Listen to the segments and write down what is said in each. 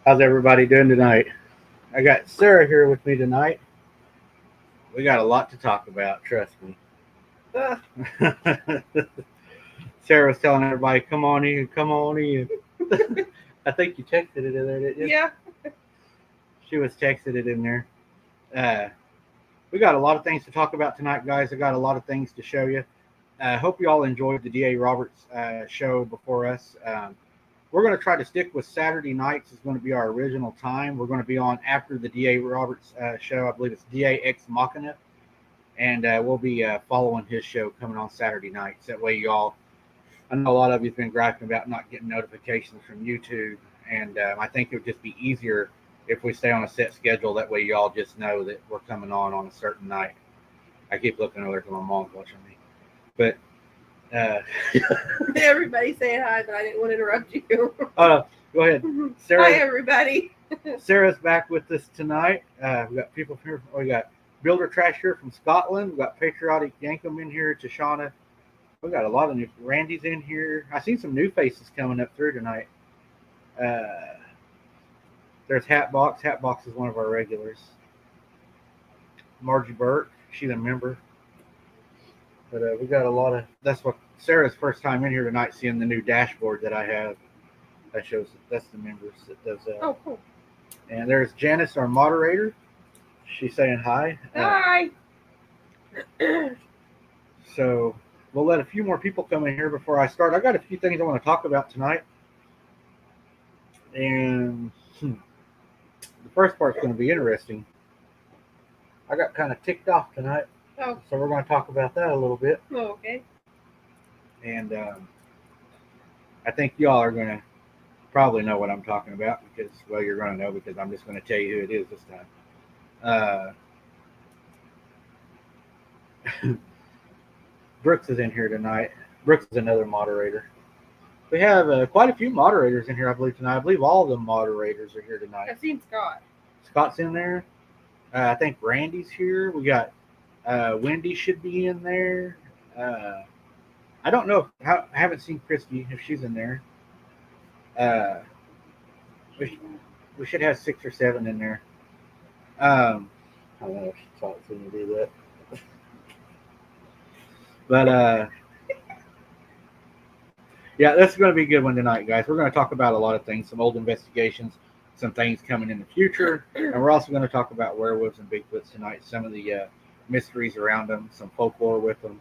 How's everybody doing tonight? I got Sarah here with me tonight. We got a lot to talk about, trust me. Sarah was telling everybody, come on in, come on in. I think you texted it in there, didn't you? Yeah. She was texting it in there. We got a lot of things to talk about tonight, guys. I got a lot of things to show you. I hope you all enjoyed the D.A. Roberts show before us. We're going to try to stick with Saturday nights. It's going to be our original time. We're going to be on after the D.A. Roberts show. I believe it's D.A. Ex Machina. And we'll be following his show coming on Saturday nights. That way y'all, I know a lot of you have been griping about not getting notifications from YouTube. And I think it would just be easier if we stay on a set schedule. That way y'all just know that we're coming on a certain night. I keep looking over because my mom's watching me. But everybody saying hi, but I didn't want to interrupt you. Go ahead. Sarah, hi, everybody. Sarah's back with us tonight. We got people here. We got Builder Trash here from Scotland. We got Patriotic Yankum in here. Tashana. We got a lot of new. Randy's in here. I seen some new faces coming up through tonight. There's Hatbox. Hatbox is one of our regulars. Margie Burke. She's a member. But we got a lot of. That's what Sarah's first time in here tonight, seeing the new dashboard that I have. That shows that's the members that does that. Oh, cool. And there's Janice, our moderator. She's saying hi. Hi. So we'll let a few more people come in here before I start. I got a few things I want to talk about tonight. And the first part's going to be interesting. I got kind of ticked off tonight. Oh. So we're going to talk about that a little bit. Oh, okay. And I think y'all are going to probably know what I'm talking about because, well, you're going to know because I'm just going to tell you who it is this time. Brooks is in here tonight. Brooks is another moderator. We have quite a few moderators in here, I believe, tonight. I believe all of the moderators are here tonight. I've seen Scott. Scott's in there. I think Randy's here. We got Wendy should be in there. I don't know. I haven't seen Christy if she's in there. We should have 6 or 7 in there. I don't know if she talks when you do that. But yeah, this is going to be a good one tonight, guys. We're going to talk about a lot of things, some old investigations, some things coming in the future, and we're also going to talk about werewolves and Bigfoots tonight, some of the mysteries around them, some folklore with them,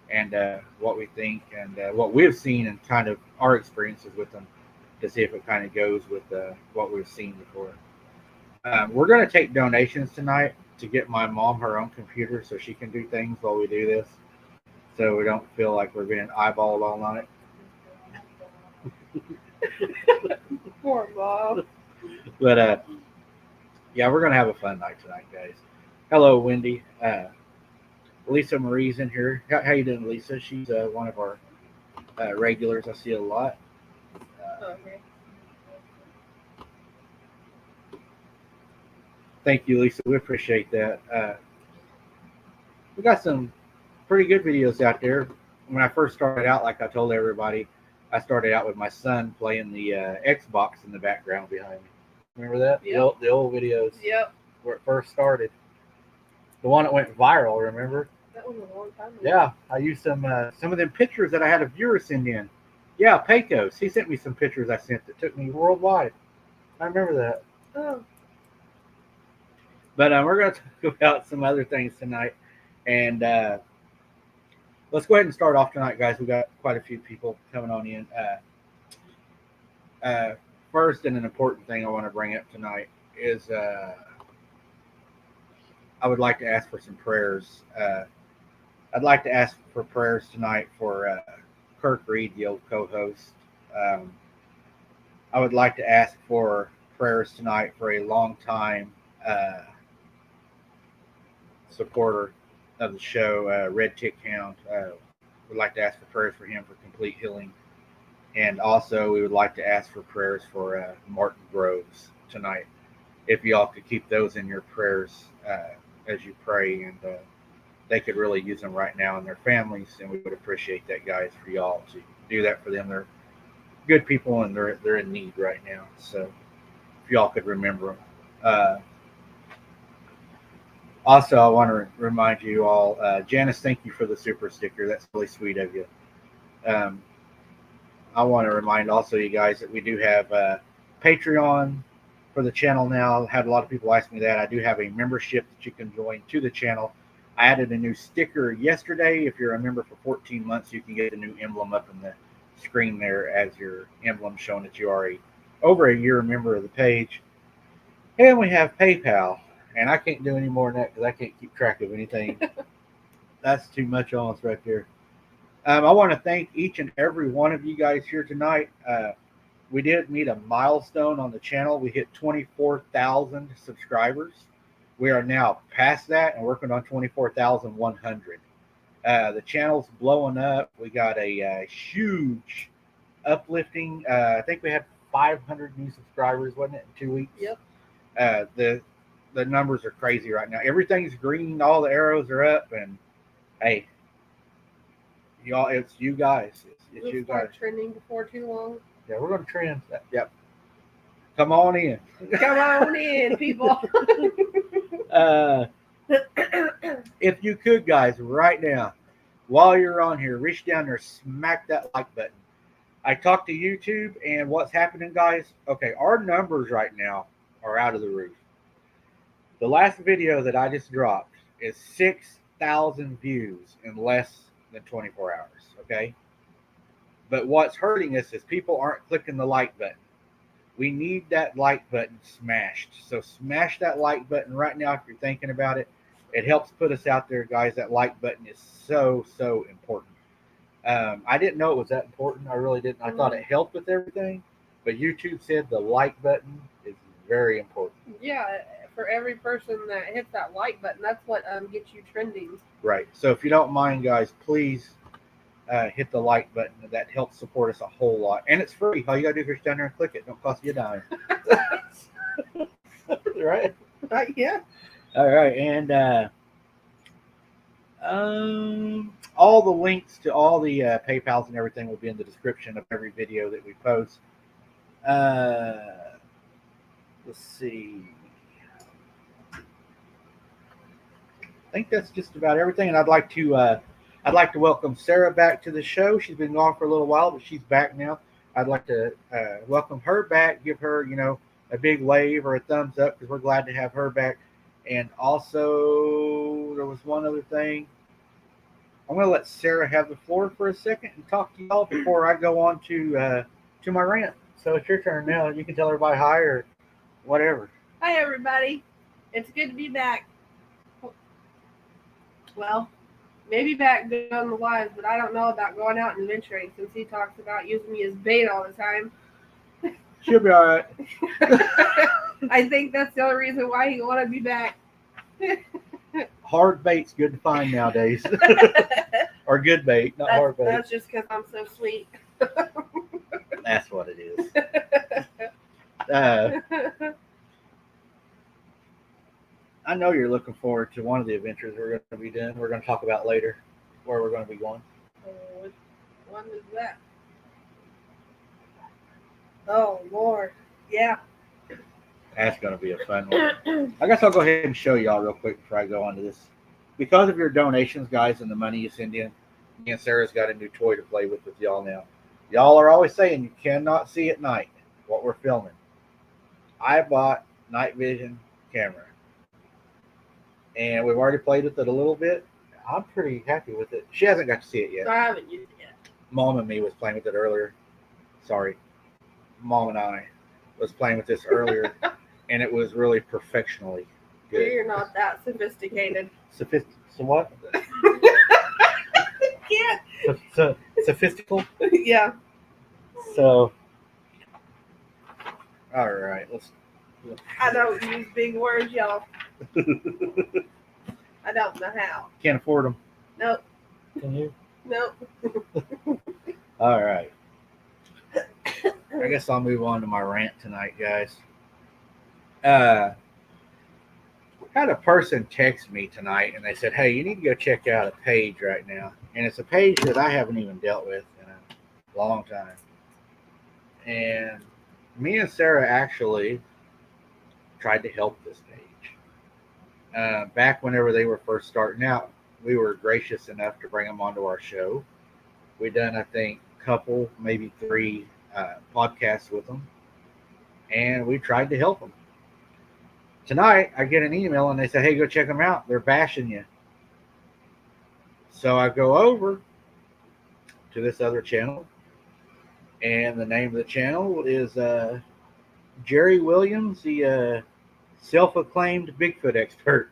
and what we think and what we've seen and kind of our experiences with them to see if it kind of goes with what we've seen before. We're going to take donations tonight to get my mom her own computer so she can do things while we do this, so we don't feel like we're being eyeballed all night. Poor Bob. But yeah, we're gonna have a fun night tonight, guys. Hello, Wendy. Lisa Marie's in here. How you doing, Lisa? She's one of our regulars. I see a lot. Okay. Thank you, Lisa. We appreciate that. We got some pretty good videos out there. When I first started out, like I told everybody, I started out with my son playing the Xbox in the background behind me. Remember that? Yep. The old videos. Yep. Where it first started. The one that went viral, remember? That was a long time ago. Yeah, I used some of them pictures that I had a viewer send in. Yeah, Pecos. He sent me some pictures I sent that took me worldwide. I remember that. Oh. But we're going to talk about some other things tonight. And let's go ahead and start off tonight, guys. We got quite a few people coming on in. First, and an important thing I want to bring up tonight is I would like to ask for some prayers. I'd like to ask for prayers tonight for Kirk Reed, the old co-host. I would like to ask for prayers tonight for a long time supporter of the show, Red Tick Hound. Would like to ask for prayers for him for complete healing. And also, we would like to ask for prayers for Martin Groves tonight. If y'all could keep those in your prayers as you pray, and they could really use them right now in their families, and we would appreciate that, guys, for y'all to do that for them. They're good people, and they're in need right now. So if y'all could remember them. Also, I want to remind you all, Janice, thank you for the super sticker. That's really sweet of you. I want to remind also you guys that we do have Patreon for the channel now. I had a lot of people ask me that. I do have a membership that you can join to the channel. I added a new sticker yesterday. If you're a member for 14 months, you can get a new emblem up in the screen there as your emblem showing that you are over a year member of the page. And we have PayPal. And I can't do any more than that because I can't keep track of anything. That's too much almost right there. I want to thank each and every one of you guys here tonight. We did meet a milestone on the channel. We hit 24,000 subscribers. We are now past that and working on 24,100. The channel's blowing up. We got a huge uplifting. I think we had 500 new subscribers, wasn't it, in 2 weeks? Yep. The numbers are crazy right now. Everything's green. All the arrows are up. And, hey, y'all, it's you guys. It's We'll you start guys. trending before too long. Yeah, we're going to trend. Yep. Come on in. Come on in, people. If you could, guys, right now, while you're on here, reach down there, smack that like button. I talked to YouTube, and what's happening, guys? Okay, our numbers right now are out of the roof. The last video that I just dropped is 6,000 views in less than 24 hours, okay? But what's hurting us is people aren't clicking the like button. We need that like button smashed. So smash that like button right now if you're thinking about it. It helps put us out there, guys. That like button is so, so important. I didn't know it was that important. I really didn't. I thought it helped with everything. But YouTube said the like button is very important. Yeah, for every person that hits that like button, that's what gets you trending. Right. So if you don't mind, guys, please hit the like button. That helps support us a whole lot. And it's free. All you got to do is down there and click it. Don't cost you a dime. Right? Yeah. All right. And all the links to all the PayPals and everything will be in the description of every video that we post. Let's see. I think that's just about everything. And I'd like to welcome Sarah back to the show. She's been gone for a little while, but she's back now. I'd like to welcome her back, give her, a big wave or a thumbs up because we're glad to have her back. And also, there was one other thing. I'm going to let Sarah have the floor for a second and talk to y'all before I go on to my rant. So it's your turn now. You can tell everybody hi or whatever. Hi, everybody. It's good to be back. Well, maybe back doing the lives, but I don't know about going out and venturing since he talks about using me as bait all the time. She'll be all right. I think that's the only reason why he wanted me back. Hard bait's good to find nowadays. Or good bait, not hard bait. That's just because I'm so sweet. That's what it is. I know you're looking forward to one of the adventures we're going to be doing. We're going to talk about later where we're going to be going. Which one is that? Oh, Lord. Yeah. That's going to be a fun one. I guess I'll go ahead and show y'all real quick before I go on to this. Because of your donations, guys, and the money you send in, me and Sarah's got a new toy to play with y'all now. Y'all are always saying you cannot see at night what we're filming. I bought night vision camera. And we've already played with it a little bit. I'm pretty happy with it. She hasn't got to see it yet. I haven't used it yet. Mom and me was playing with it earlier. Sorry. Mom and I was playing with this earlier. And it was really perfectionally good. You're not that sophisticated. So what? Yeah. Sophistical? Yeah. So, all right. Let's. I don't use big words, y'all. I don't know how. Can't afford them. Nope. Can you? Nope. All right. I guess I'll move on to my rant tonight, guys. Had a person text me tonight and they said, hey, you need to go check out a page right now. And it's a page that I haven't even dealt with in a long time. And me and Sarah actually tried to help this page. Back whenever they were first starting out, we were gracious enough to bring them onto our show. We done, I think, couple, maybe 3 podcasts with them. And we tried to help them. Tonight, I get an email and they say, hey, go check them out. They're bashing you. So I go over to this other channel. And the name of the channel is Jerry Williams, the self-acclaimed Bigfoot expert.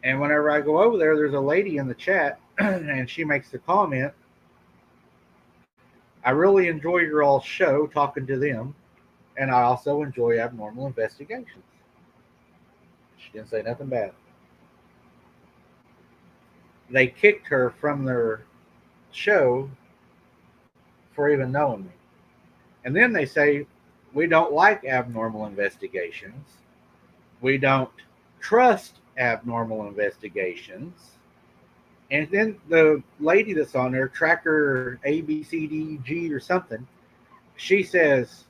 And whenever I go over there, there's a lady in the chat and she makes the comment, I really enjoy your all's show talking to them. And I also enjoy abnormal investigations. She didn't say nothing bad. They kicked her from their show for even knowing me. And then they say, we don't like abnormal investigations. We don't trust abnormal investigations. And then the lady that's on there, Tracker ABCDG or something, she says,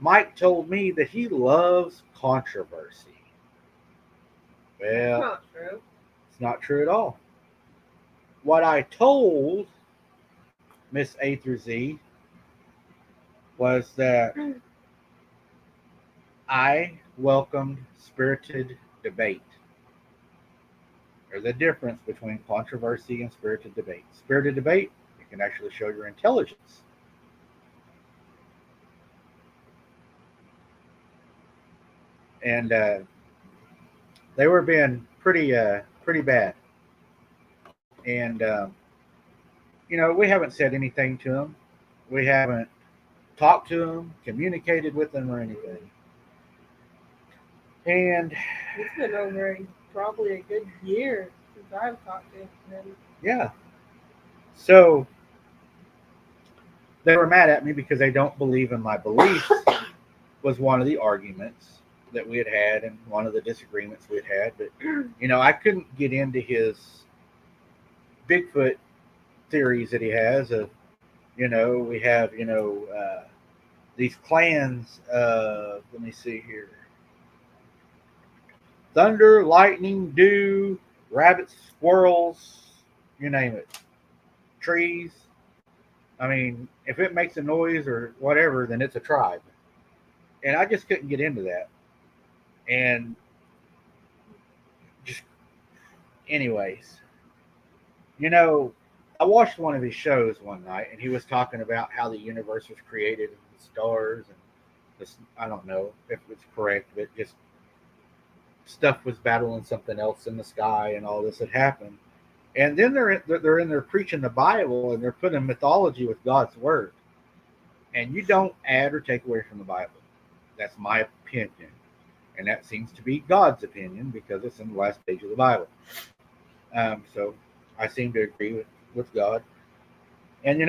Mike told me that he loves controversy. Well, That's not true. It's not true at all. What I told Miss A through Z was that I welcomed spirited debate. There's a difference between controversy and spirited debate. Spirited debate, it can actually show your intelligence. And they were being pretty bad. And we haven't said anything to them. We haven't talked to them, communicated with them, or anything. And it's been over probably a good year since I've talked to him. Yeah. So they were mad at me because they don't believe in my beliefs, was one of the arguments that we had and one of the disagreements we had. But, I couldn't get into his Bigfoot theories that he has of, we have, these clans of, let me see here, thunder, lightning, dew, rabbits, squirrels, you name it, trees. I mean, if it makes a noise or whatever, then it's a tribe. And I just couldn't get into that. And just, anyways, I watched one of his shows one night, and he was talking about how the universe was created and the stars and this. I don't know if it's correct, but just stuff was battling something else in the sky, and all this had happened. And then they're in there preaching the Bible, and they're putting mythology with God's word. And you don't add or take away from the Bible. That's my opinion. And that seems to be God's opinion because it's in the last page of the Bible. So I seem to agree with God. And,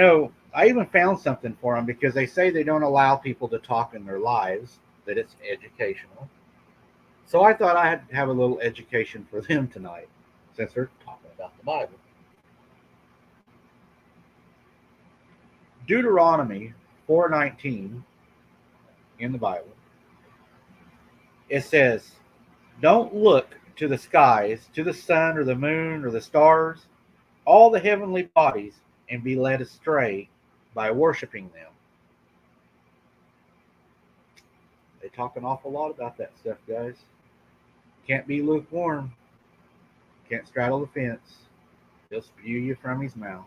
I even found something for them because they say they don't allow people to talk in their lives, that it's educational. So I thought I had to have a little education for them tonight since they're talking about the Bible. Deuteronomy 4:19 in the Bible, it says, "Don't look to the skies, to the sun or the moon or the stars, all the heavenly bodies, and be led astray by worshiping them." They talk an awful lot about that stuff, guys. Can't be lukewarm. Can't straddle the fence. He'll spew you from his mouth.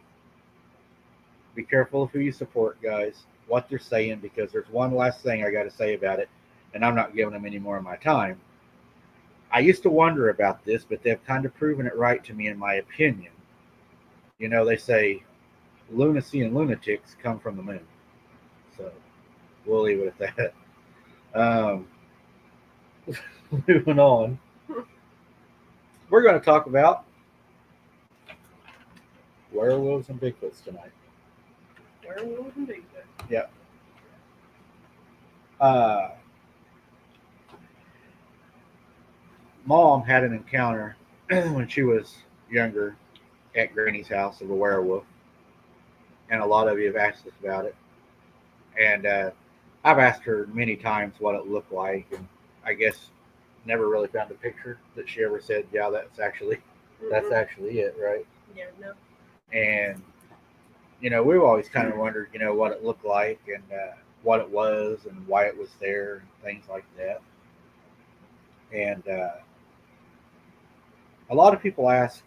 Be careful of who you support, guys, what they're saying, because there's one last thing I got to say about it, and I'm not giving them any more of my time. I used to wonder about this, but they've kind of proven it right to me, in my opinion. They say lunacy and lunatics come from the moon. So we'll leave it at that. Moving on. We're going to talk about werewolves and Bigfoots tonight. Werewolves and Bigfoot. Yeah. Mom had an encounter when she was younger at Granny's house of a werewolf, and a lot of you have asked us about it. And I've asked her many times what it looked like, and I guess never really found a picture that she ever said, "Yeah, that's actually it," right? Yeah, no. And we've always kind of wondered, what it looked like and what it was and why it was there and things like that. And a lot of people ask,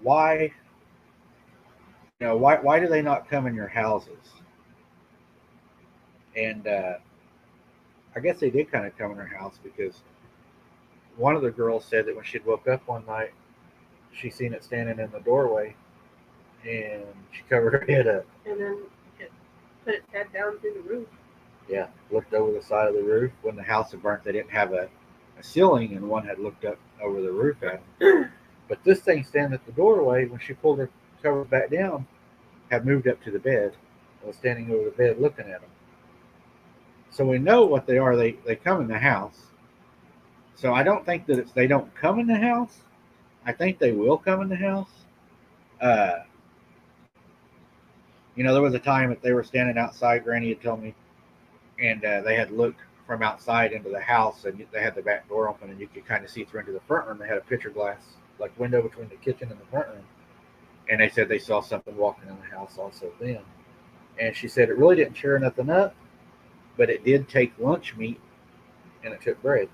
why do they not come in your houses? And I guess they did kind of come in her house because one of the girls said that when she'd woke up one night, she seen it standing in the doorway, and she covered her head up. And then it put its head down through the roof. Yeah, looked over the side of the roof. When the house had burnt, they didn't have a ceiling, and one had looked up over the roof at them. But this thing standing at the doorway, when she pulled her cover back down, had moved up to the bed and was standing over the bed looking at them. So we know what they are. They come in the house. So I don't think that they don't come in the house. I think they will come in the house. There was a time that they were standing outside, Granny had told me, and they had looked from outside into the house, and they had the back door open, and you could kind of see through into the front room. They had a picture glass, like window between the kitchen and the front room. And they said they saw something walking in the house also then. And she said it really didn't tear nothing up, but it did take lunch meat, and it took bread.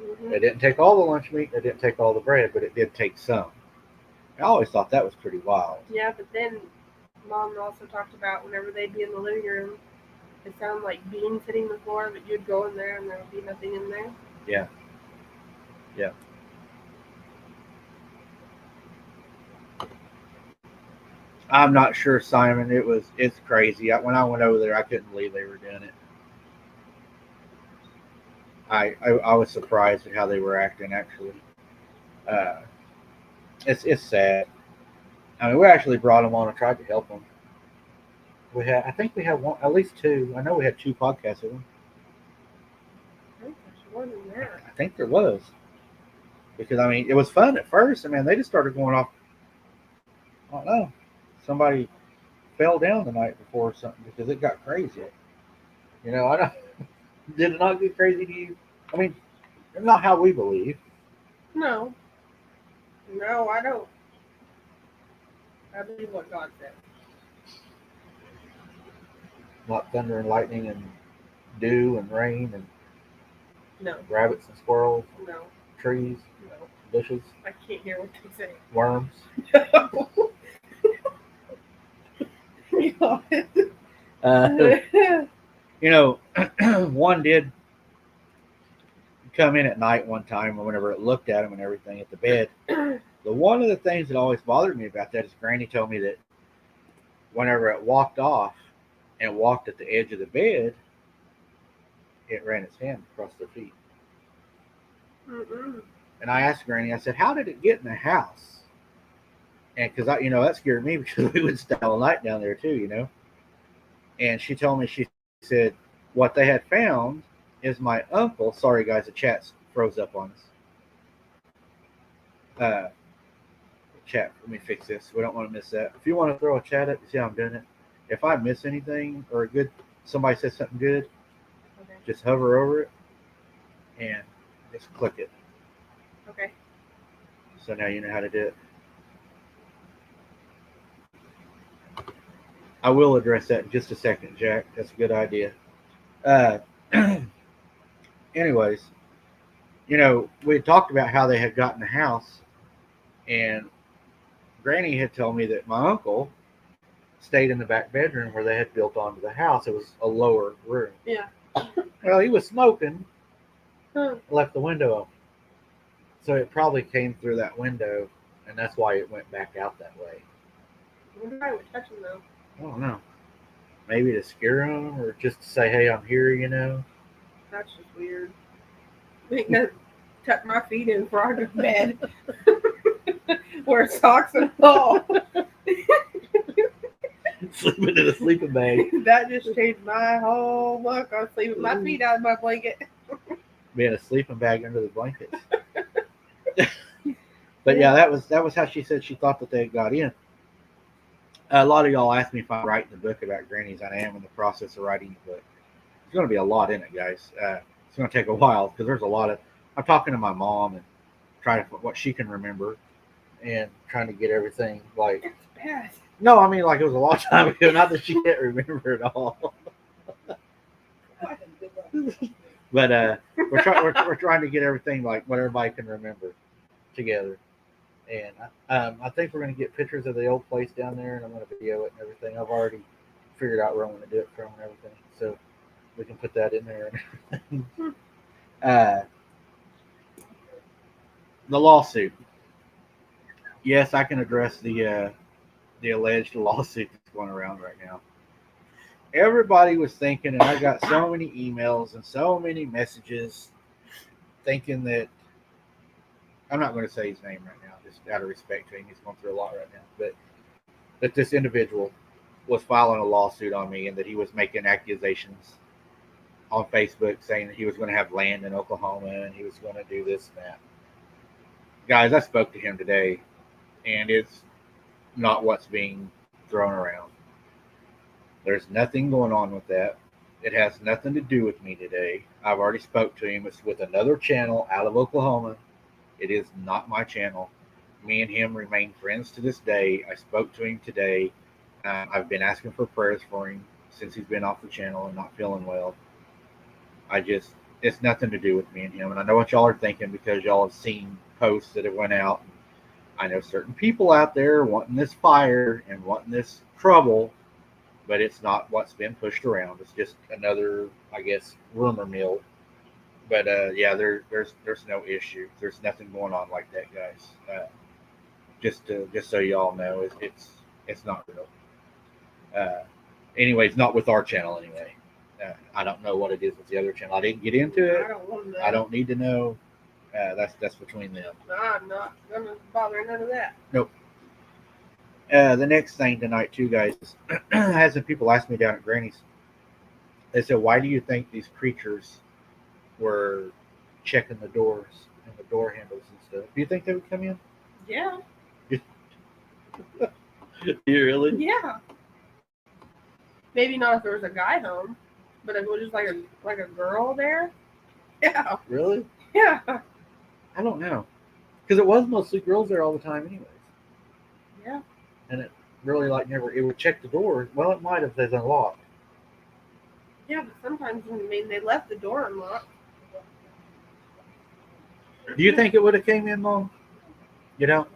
Mm-hmm. It didn't take all the lunch meat, it didn't take all the bread, but it did take some. I always thought that was pretty wild. Yeah, but then Mom also talked about whenever they'd be in the living room, it sounded like beans hitting the floor, but you'd go in there and there would be nothing in there. Yeah. Yeah. I'm not sure, Simon. It's crazy. When I went over there, I couldn't believe they were doing it. I was surprised at how they were acting. Actually, it's sad. I mean, we actually brought him on and tried to help him. I think we had one, at least two. I know we had two podcasts with him. I think there's more than that. I think there was. Because, I mean, it was fun at first. I mean, they just started going off. I don't know. Somebody fell down the night before or something because it got crazy. You know, I don't. Did it not get crazy to you? I mean, not how we believe. No. No, I don't. I believe what God said. Not thunder and lightning and dew and rain and No. rabbits and squirrels, No. trees, No. bushes, I can't hear what they say. worms. You know, one did come in at night one time, or whenever it looked at him and everything at the bed. One of the things that always bothered me about that is Granny told me that whenever it walked off and walked at the edge of the bed, it ran its hand across their feet. Mm-mm. And I asked Granny, I said, how did it get in the house? And because that scared me because we would stay all night down there too, you know. And she told me, she said, what they had found is my uncle. Sorry guys, the chat froze up on us. Chat, let me fix this. We don't want to miss that. If you want to throw a chat up, you see how I'm doing it. If I miss anything or somebody says something good, Okay. just hover over it and just click it. Okay. So now you know how to do it. I will address that in just a second, Jack. That's a good idea. Anyways, you know, we had talked about how they had gotten the house, and Granny had told me that my uncle stayed in the back bedroom where they had built onto the house. It was a lower room. Yeah. Well, he was smoking, Huh. left the window open. So it probably came through that window, and that's why it went back out that way. I wonder why I would touch him though. I don't know. Maybe to scare him or just to say, hey, I'm here, you know? That's just weird. I think that tuck my feet in before I go to bed. Wear socks and all. Sleeping in a sleeping bag. That just changed my whole look. I was sleeping my feet out of my blanket. Being a sleeping bag under the blankets. But yeah, that was how she said she thought that they got in. A lot of y'all asked me if I'm writing the book about grannies. I am in the process of writing the book. There's going to be a lot in it, guys. It's going to take a while because there's a lot of. I'm talking to my mom and trying to put what she can remember and trying to get everything like. It's bad. No, I mean like it was a long time ago. Not that she can't remember it all. But we're trying to get everything like what everybody can remember together. And I think we're going to get pictures of the old place down there, and I'm going to video it and everything. I've already figured out where I'm going to do it from and everything, so we can put that in there. The lawsuit. Yes, I can address the alleged lawsuit that's going around right now. Everybody was thinking, and I got so many emails and so many messages thinking that I'm not going to say his name right now, just out of respect to him. He's going through a lot right now. But that this individual was filing a lawsuit on me and that he was making accusations on Facebook saying that he was going to have land in Oklahoma and he was going to do this and that. Guys, I spoke to him today, and it's not what's being thrown around. There's nothing going on with that. It has nothing to do with me today. I've already spoke to him. It's with another channel out of Oklahoma. It is not my channel. Me and him remain friends to this day. I spoke to him today. I've been asking for prayers for him since he's been off the channel and not feeling well. It's nothing to do with me and him. And I know what y'all are thinking because y'all have seen posts that have went out. I know certain people out there wanting this fire and wanting this trouble, but it's not what's been pushed around. It's just another, I guess, rumor mill. But yeah, there's no issue. There's nothing going on like that, guys. Just so y'all know, it's not real. Anyways, not with our channel anyway. I don't know what it is with the other channel. I didn't get into it. I don't want to know. I don't need to know. That's between them. I'm not gonna bother none of that. Nope. The next thing tonight, too, guys, has some people asked me down at Granny's. They said, "Why do you think these creatures were checking the doors and the door handles and stuff? Do you think they would come in?" Yeah. You really? Yeah. Maybe not if there was a guy home, but if it was just like a girl there. Yeah. Really? Yeah. I don't know, because it was mostly girls there all the time, anyways. Yeah. And it really never. It would check the door. Well, it might if there's unlocked. Yeah, but sometimes they left the door unlocked. Do you think it would have came in, Mom? You know,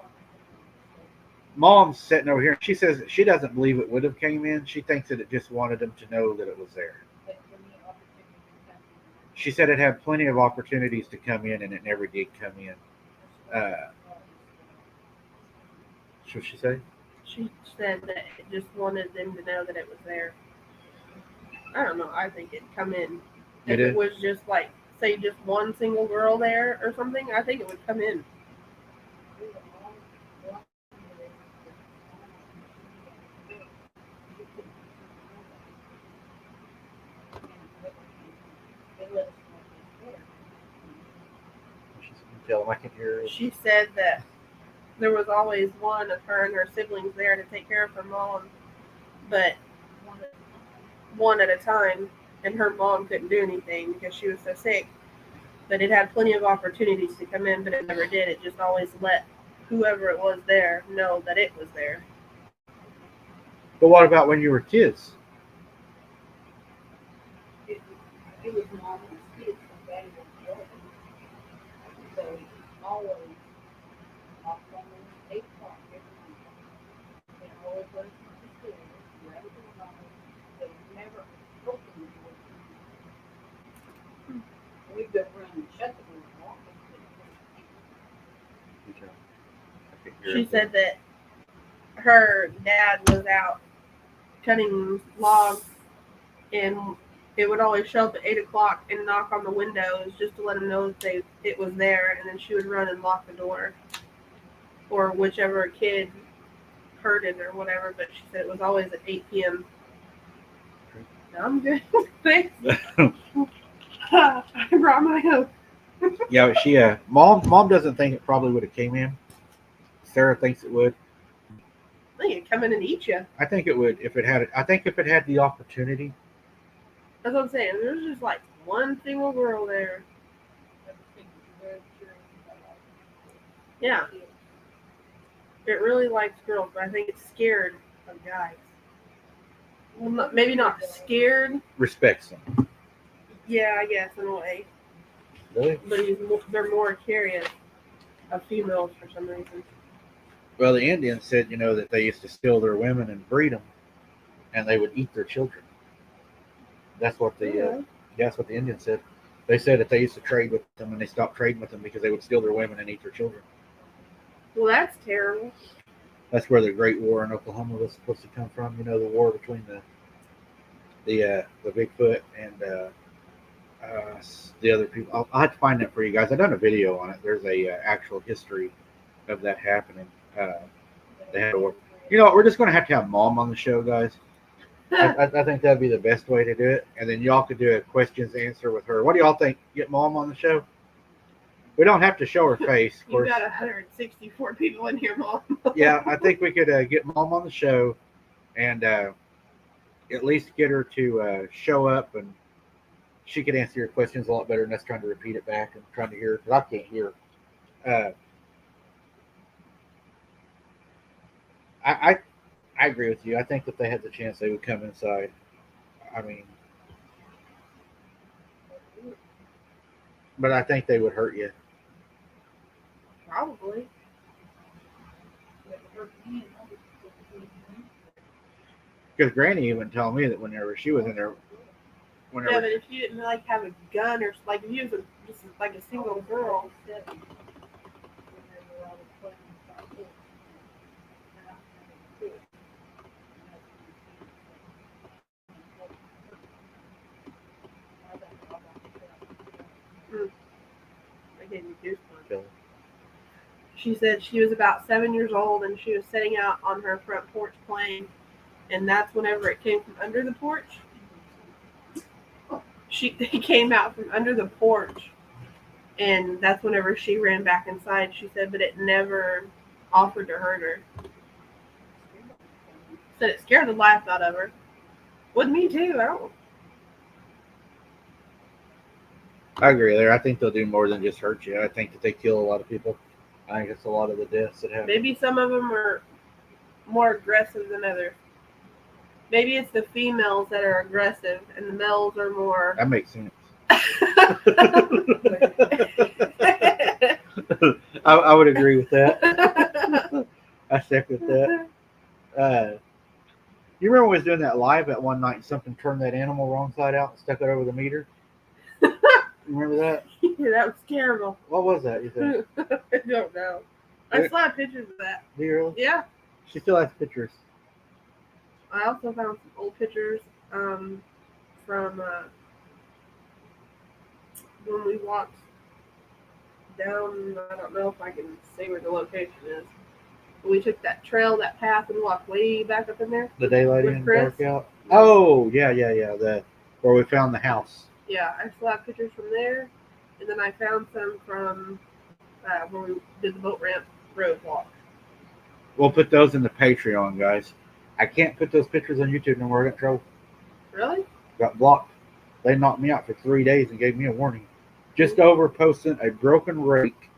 Mom's sitting over here. She says that she doesn't believe it would have came in. She thinks that it just wanted them to know that it was there. She said it had plenty of opportunities to come in, and it never did come in. What she say? She said that it just wanted them to know that it was there. I don't know. I think it'd come in. If it was just like, say, just one single girl there or something, I think it would come in. Tell them I can hear her. She said that there was always one of her and her siblings there to take care of her mom, but one at a time, and her mom couldn't do anything because she was so sick. But it had plenty of opportunities to come in, but it never did. It just always let whoever it was there know that it was there. But what about when you were kids? It was Mom's kids and Daddy was working. So always off on 8 o'clock every night. They always went to the stairs, grab it in the office. They never opened the door. We'd go around and shut the door and walk into She said that her dad was out cutting logs, and it would always show up at 8 o'clock and knock on the windows just to let them know that it was there, and then she would run and lock the door, or whichever kid heard it or whatever. But she said it was always at 8 p.m. I'm good. Thanks. I brought my own. Yeah, she mom doesn't think it probably would have came in. Sarah thinks it would. I think it'd come in and eat you. I think it would if it had. I think if it had the opportunity. That's what I'm saying. There's just like one single girl there. Yeah. It really likes girls, but I think it's scared of guys. Well, maybe not scared. Respects them. Yeah, I guess in a way. Really? But they're more curious of females for some reason. Well, the Indians said, that they used to steal their women and breed them, and they would eat their children. That's what that's what the Indians said. They said that they used to trade with them, and they stopped trading with them because they would steal their women and eat their children. Well, that's terrible. That's where the Great War in Oklahoma was supposed to come from. The war between the Bigfoot and the other people. I'll have to find that for you guys. I've done a video on it. There's a actual history of that happening. They had a war. You know what? We're just going to have Mom on the show, guys. I think that'd be the best way to do it. And then y'all could do a questions answer with her. What do y'all think? Get Mom on the show? We don't have to show her face, of course. You got 164 people in here, Mom. Yeah, I think we could get Mom on the show and at least get her to show up, and she could answer your questions a lot better than us trying to repeat it back and trying to hear, because I can't hear. I agree with you. I think if they had the chance, they would come inside. I mean, but I think they would hurt you. Probably. Because Granny even told me that whenever she was in there, Yeah, but if you didn't have a gun, or like if you was just like a single girl. I gave you goosebumps. She said she was about 7 years old and she was sitting out on her front porch playing, and that's whenever it came from under the porch. It came out from under the porch, and that's whenever she ran back inside. She said, but it never offered to hurt her. Said it scared the life out of her. With me too. I agree there. I think they'll do more than just hurt you. I think that they kill a lot of people. I think it's a lot of the deaths that happen. Maybe some of them are more aggressive than others. Maybe it's the females that are aggressive and the males are more. That makes sense. I would agree with that. I second that. You remember when we was doing that live at one night and something turned that animal wrong side out and stuck it over the meter? You remember that? Yeah, that was terrible. What was that, you think? I don't know. I still have pictures of that. Do you really? Yeah. She still has pictures. I also found some old pictures from when we walked down. I don't know if I can say where the location is. We took that trail, that path, and walked way back up in there. The daylight With in, Chris? dark out. Oh, yeah. Where we found the house. Yeah, I still have pictures from there, and then I found some from where we did the boat ramp road walk. We'll put those in the Patreon, guys. I can't put those pictures on YouTube no more. I got in trouble. Really? Got blocked. They knocked me out for 3 days and gave me a warning. Just over posting a broken rake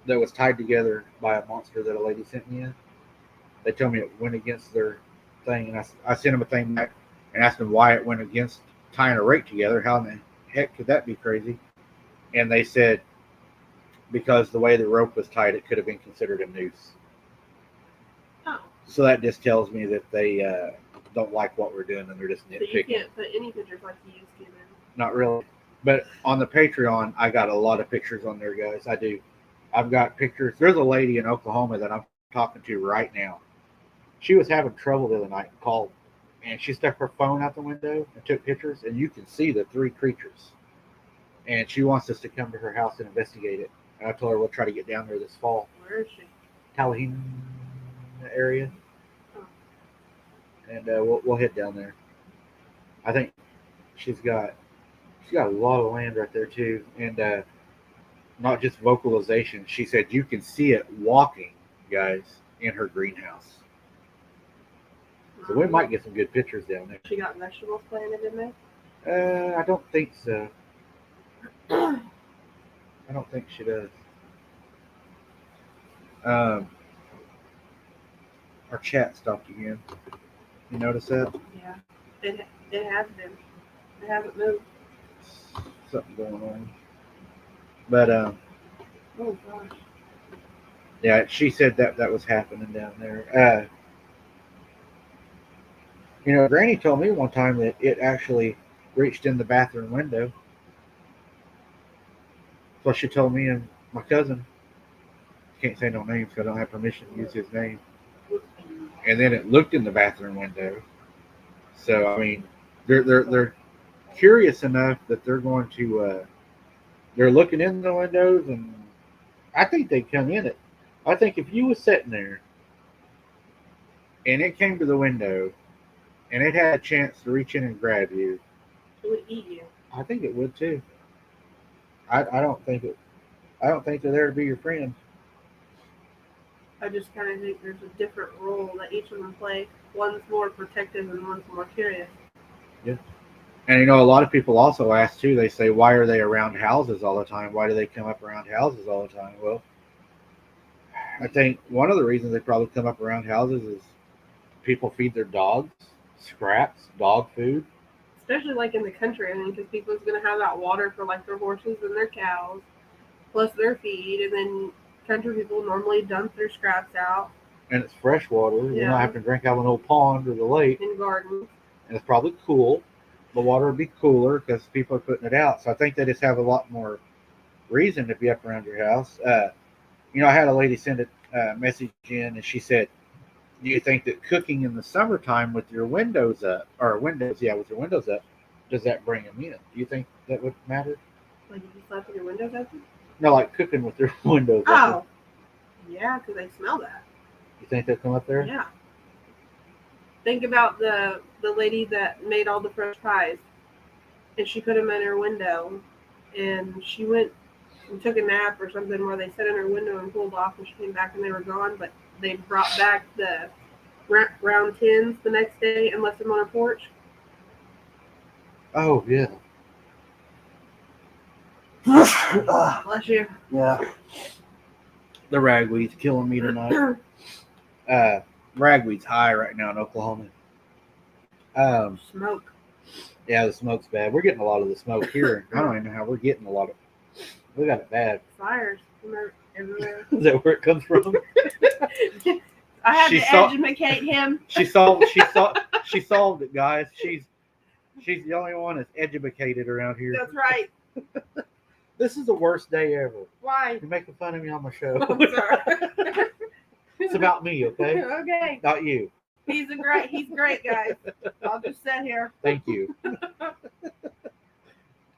that was tied together by a monster that a lady sent me in. They told me it went against their thing, and I sent them a thing back and asked them why it went against tying a rake together. How in the heck could that be crazy? And they said because the way the rope was tied, it could have been considered a noose. Oh. So that just tells me that they don't like what we're doing and they're just So you nitpicking. can't put any pictures like you used to. Then. Not really. But on the Patreon, I got a lot of pictures on there, guys. I do. I've got pictures. There's a lady in Oklahoma that I'm talking to right now. She was having trouble the other night and called. And she stuck her phone out the window and took pictures. And you can see the 3 creatures. And she wants us to come to her house and investigate it. And I told her we'll try to get down there this fall. Where is she? Tallahassee area. Oh. And we'll head down there. I think she's got a lot of land right there too, and not just vocalization. She said you can see it walking, guys, in her greenhouse. So we might get some good pictures down there. She got vegetables planted in there? I don't think so. I don't think she does. Our chat stopped again. You notice that? Yeah. It has been. It hasn't moved. Something going on. But Oh gosh. yeah, she said that was happening down there. Granny told me one time that it actually reached in the bathroom window. So she told me and my cousin. Can't say no names because I don't have permission to use his name. And then it looked in the bathroom window. So I mean, they're curious enough that they're going to they're looking in the windows, and I think they come in it. I think if you was sitting there and it came to the window and it had a chance to reach in and grab you, It would eat you. I think it would too. I don't think they're there to be your friend. I just kind of think there's a different role that each of them play. One's more protective and one's more curious. Yeah. And a lot of people also ask too, they say, why are they around houses all the time? Why do they come up around houses all the time? Well, I think one of the reasons they probably come up around houses is people feed their dogs scraps, dog food. Especially like in the country, I mean, because people's going to have that water for like their horses and their cows, plus their feed, and then country people normally dump their scraps out. And it's fresh water. Yeah. You're not having to drink out of an old pond or the lake. In gardens. And it's probably cool. The water would be cooler because people are putting it out. So I think they just have a lot more reason to be up around your house. I had a lady send a message in, and she said, do you think that cooking in the summertime with your windows up, with your windows up, does that bring them in? Do you think that would matter? Like if you slept with your windows open? No, like cooking with your windows Oh. up. Yeah, because they smell that. You think they'll come up there? Yeah. Think about the lady that made all the French pies, and she put them in her window, and she went and took a nap or something where they sat in her window and cooled off, and she came back and they were gone, but they brought back the round tins the next day and left them on her porch. Oh, yeah. Bless you. Yeah. The ragweed's killing me tonight. Ragweed's high right now in Oklahoma. Smoke. Yeah, the smoke's bad. We're getting a lot of the smoke here. I don't even know how we're getting a lot of. We got it bad. Fires everywhere. Is that where it comes from? I had She to saw- educate him. She solved it, guys. She's the only one that's educated around here. That's right. This is the worst day ever. Why? You're making fun of me on my show. I'm sorry. It's about me, okay? Okay. Not you. He's great, guys. I'll just sit here. Thank you.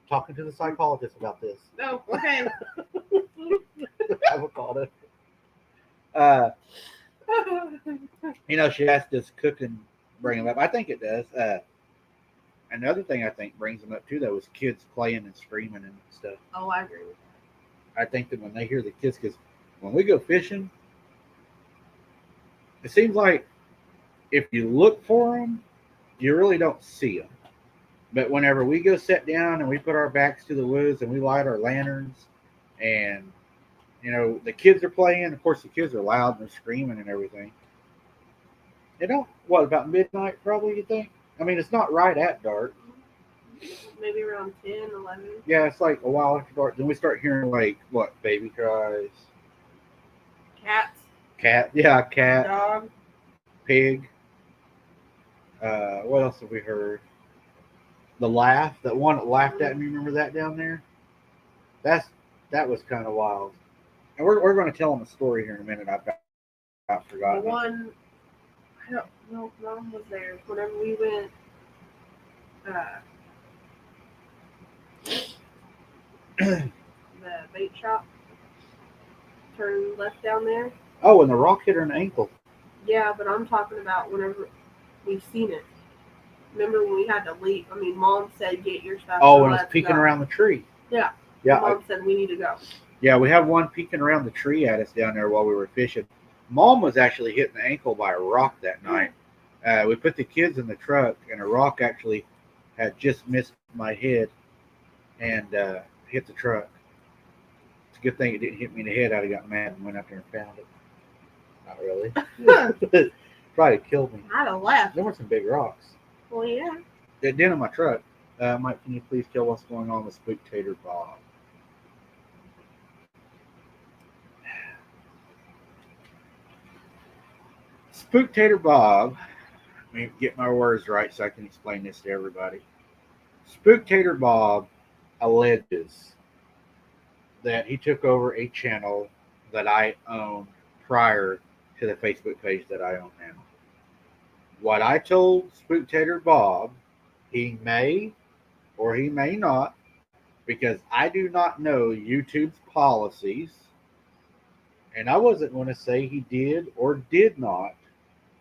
Talking to the psychologist about this. No, okay. I will call it. She asked, does cooking bring them up? I think it does. Another thing I think brings them up too, though, is kids playing and screaming and stuff. Oh, I agree with I think that when they hear the kids, because when we go fishing, it seems like if you look for them, you really don't see them. But whenever we go sit down and we put our backs to the woods and we light our lanterns and, the kids are playing, of course the kids are loud and they're screaming and everything. About midnight probably, you think? I mean, it's not right at dark. Maybe around 10, 11. Yeah, it's like a while after dark. Then we start hearing baby cries. Cats. Cat, Dog. pig. What else have we heard? The laugh, that one that laughed at me. Remember that down there? That was kind of wild. And we're going to tell them a story here in a minute. I've forgotten. The one, I don't know if Mom was there. Whenever we went, the bait shop, turn left down there. Oh, and the rock hit her in the ankle. Yeah, but I'm talking about whenever we've seen it. Remember when we had to leave? I mean, Mom said, get your stuff. Oh, and it's peeking around the tree. Yeah. Yeah. Mom said, we need to go. Yeah, we have one peeking around the tree at us down there while we were fishing. Mom was actually hit in the ankle by a rock that night. We put the kids in the truck, and a rock actually had just missed my head and hit the truck. It's a good thing it didn't hit me in the head. I'd have got mad and went out there and found it. Not really. Probably killed me. I'd have left. There were some big rocks. Well, yeah. It did in my truck. Mike, can you please tell what's going on with Spooktator Bob? Spooktator Bob, let me get my words right so I can explain this to everybody. Spooktator Bob alleges that he took over a channel that I owned prior to the Facebook page that I own now. What I told Spooktator Bob, he may or he may not, because I do not know YouTube's policies, and I wasn't going to say he did or did not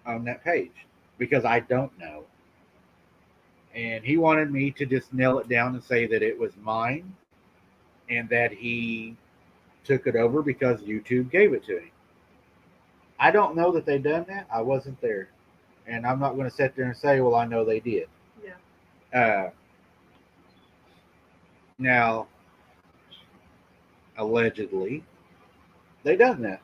on that page, because I don't know. And he wanted me to just nail it down and say that it was mine and that he took it over because YouTube gave it to him. I don't know that they done that. I wasn't there. And I'm not going to sit there and say, well, I know they did. Yeah. Now, allegedly, they done that.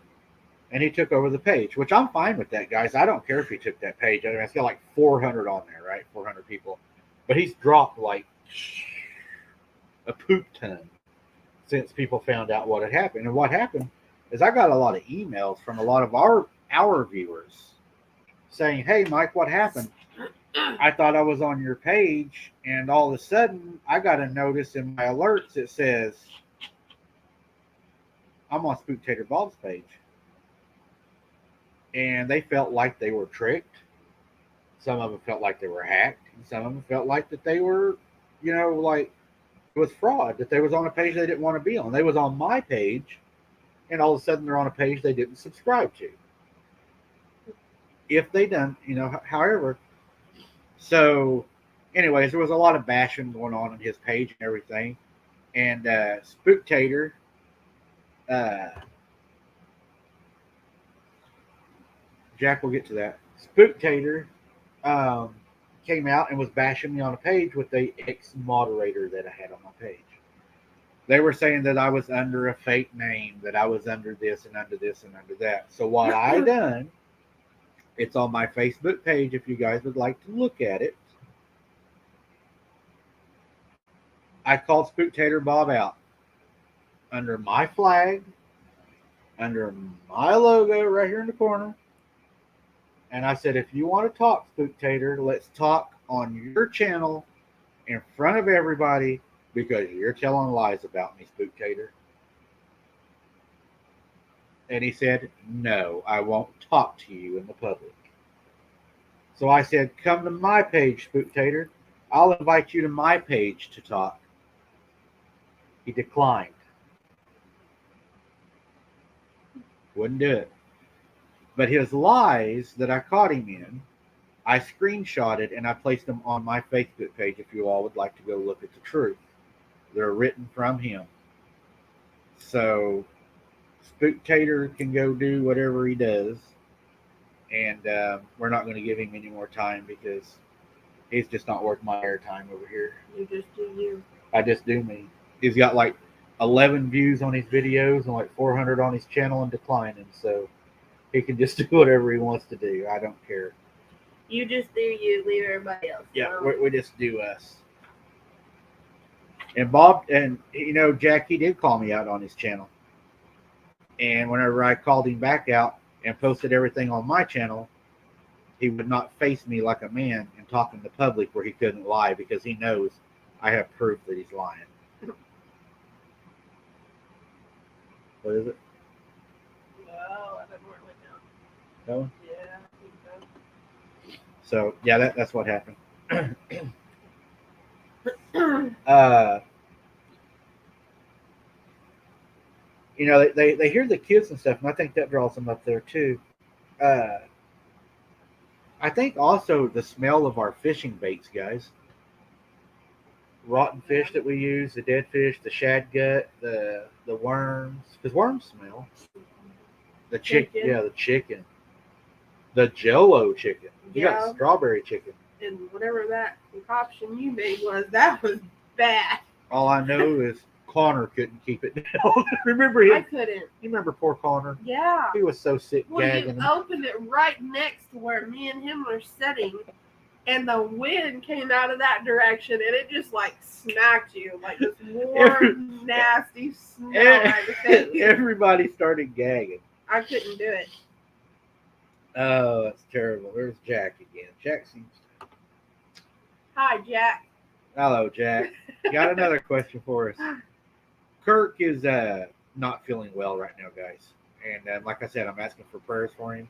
And he took over the page, which I'm fine with that, guys. I don't care if he took that page. I mean, it's got like 400 on there, right? 400 people. But he's dropped like a poop ton since people found out what had happened. And what happened is I got a lot of emails from a lot of our viewers saying, hey, Mike, what happened? I thought I was on your page, and all of a sudden, I got a notice in my alerts that says, I'm on Spooktator Bob's page. And they felt like they were tricked. Some of them felt like they were hacked. And some of them felt like that they were, like it was fraud, that they was on a page they didn't want to be on. They was on my page, and all of a sudden they're on a page they didn't subscribe to. If they done, however. So, anyways, there was a lot of bashing going on his page and everything. And Spooktator, Jack will get to that. Spooktator came out and was bashing me on a page with the ex-moderator that I had on my page. They were saying that I was under a fake name, that I was under this and under this and under that. So what I done, it's on my Facebook page if you guys would like to look at it. I called Spooktator Bob out under my flag, under my logo right here in the corner. And I said, if you want to talk, Spooktator, let's talk on your channel in front of everybody because you're telling lies about me, Spooktator. And he said, no, I won't talk to you in the public. So I said, come to my page, Spooktator. I'll invite you to my page to talk. He declined. Wouldn't do it. But his lies that I caught him in, I screenshotted and I placed them on my Facebook page if you all would like to go look at the truth. They're written from him. So Spooktator can go do whatever he does. And we're not going to give him any more time because he's just not worth my airtime over here. You just do you. I just do me. He's got like 11 views on his videos and like 400 on his channel and declining. So he can just do whatever he wants to do. I don't care. You just do you, leave everybody else. Yeah, we just do us. And Bob, and Jack, he did call me out on his channel. And whenever I called him back out and posted everything on my channel, he would not face me like a man and talk in the public where he couldn't lie because he knows I have proof that he's lying. What is it? No, I didn't really know. That one? Yeah, I think so. So, yeah, that's what happened. They hear the kids and stuff, and I think that draws them up there too. I think also the smell of our fishing baits, guys. Rotten fish that we use, the dead fish, the shad gut, the worms, because worms smell. The chicken, yeah, the chicken, the Jell-O chicken. You got strawberry chicken. And whatever that concoction you made that was bad. All I know is Connor couldn't keep it down. Remember him? I couldn't. You remember poor Connor? Yeah. He was so sick, gagging. You opened it right next to where me and him were sitting, and the wind came out of that direction, and it just like smacked you like this warm, nasty smell. Everybody started gagging. I couldn't do it. Oh, that's terrible. There's Jack again. Jack seems. Hi, Jack. Hello, Jack. Got another question for us. Kirk is not feeling well right now, guys. And like I said, I'm asking for prayers for him.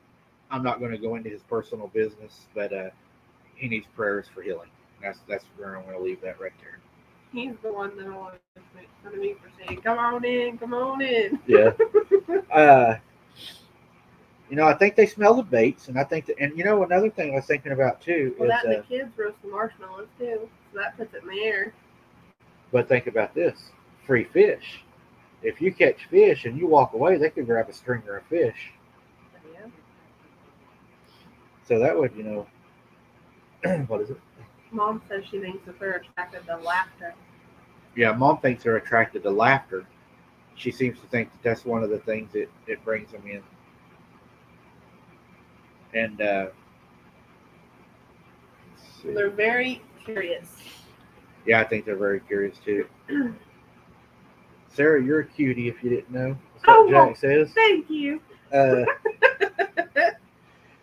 I'm not going to go into his personal business, but he needs prayers for healing. That's where I'm going to leave that right there. He's the one that always makes fun of me for saying, come on in, come on in. Yeah. I think they smell the baits, and I think that, and another thing I was thinking about too is that and the kids roast the marshmallows too, so that puts it in the air. But think about this: free fish. If you catch fish and you walk away, they could grab a stringer of fish. Yeah. So that would, what is it? Mom says she thinks that they're attracted to laughter. Yeah, Mom thinks they're attracted to laughter. She seems to think that that's one of the things that brings them in. And they're very curious. Yeah, I think they're very curious too. Sarah, you're a cutie if you didn't know. That's what Jack says. Thank you. I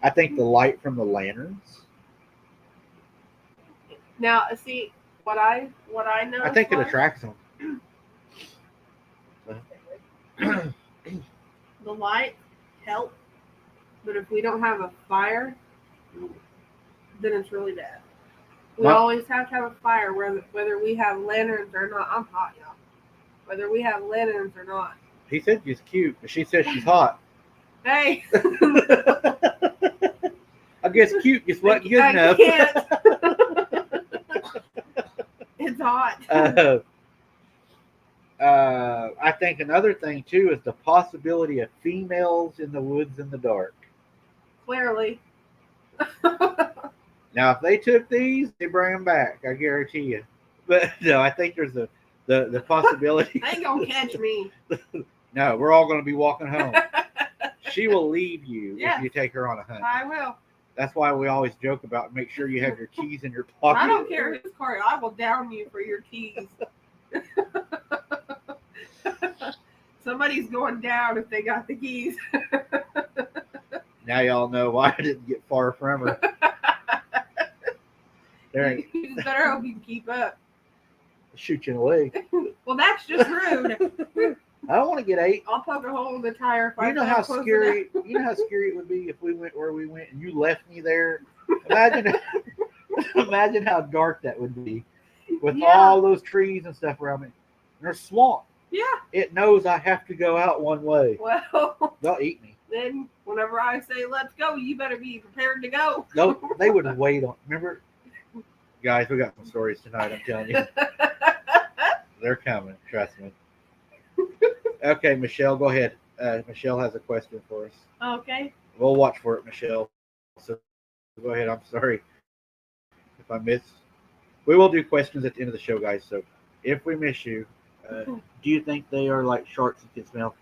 think the light from the lanterns. Now, see what I know. I think it attracts them. The light helps, but if we don't have a fire, then it's really bad. We always have to have a fire, whether we have lanterns or not. I'm hot, y'all. Whether we have lanterns or not. He said she's cute, but she says she's hot. Hey, I guess cute just wasn't good I enough. can't. It's hot. I think another thing too is the possibility of females in the woods in the dark. Clearly. Now, if they took these, they bring them back. I guarantee you. But no, I think there's the possibility. They ain't gonna catch me. No, we're all going to be walking home. She will leave you Yes. if you take her on a hunt. I will. That's why we always joke about make sure you have your keys in your pocket. I don't care whose car. I will down you for your keys. Somebody's going down if they got the keys. Now y'all know why I didn't get far from her. There ain't You just better hope you can keep up. shoot you in the leg. Well, that's just rude. I don't want to get ate. I'll poke a hole in the tire if I You know come how close scary. You know how scary it would be if we went where we went and you left me there. Imagine, imagine how dark that would be, with Yeah. all those trees and stuff around me. And there's swamp. Yeah. It knows I have to go out one way. Well, They'll eat me. then whenever I say let's go, you better be prepared to go. No, they would wait on. Remember, guys, we got some stories tonight. I'm telling you, they're coming. Trust me. Okay, Michelle, go ahead. Michelle has a question for us. Okay. We'll watch for it, Michelle. So go ahead. I'm sorry if I miss. We will do questions at the end of the show, guys. So if we miss you, do you think they are like sharks you can smell?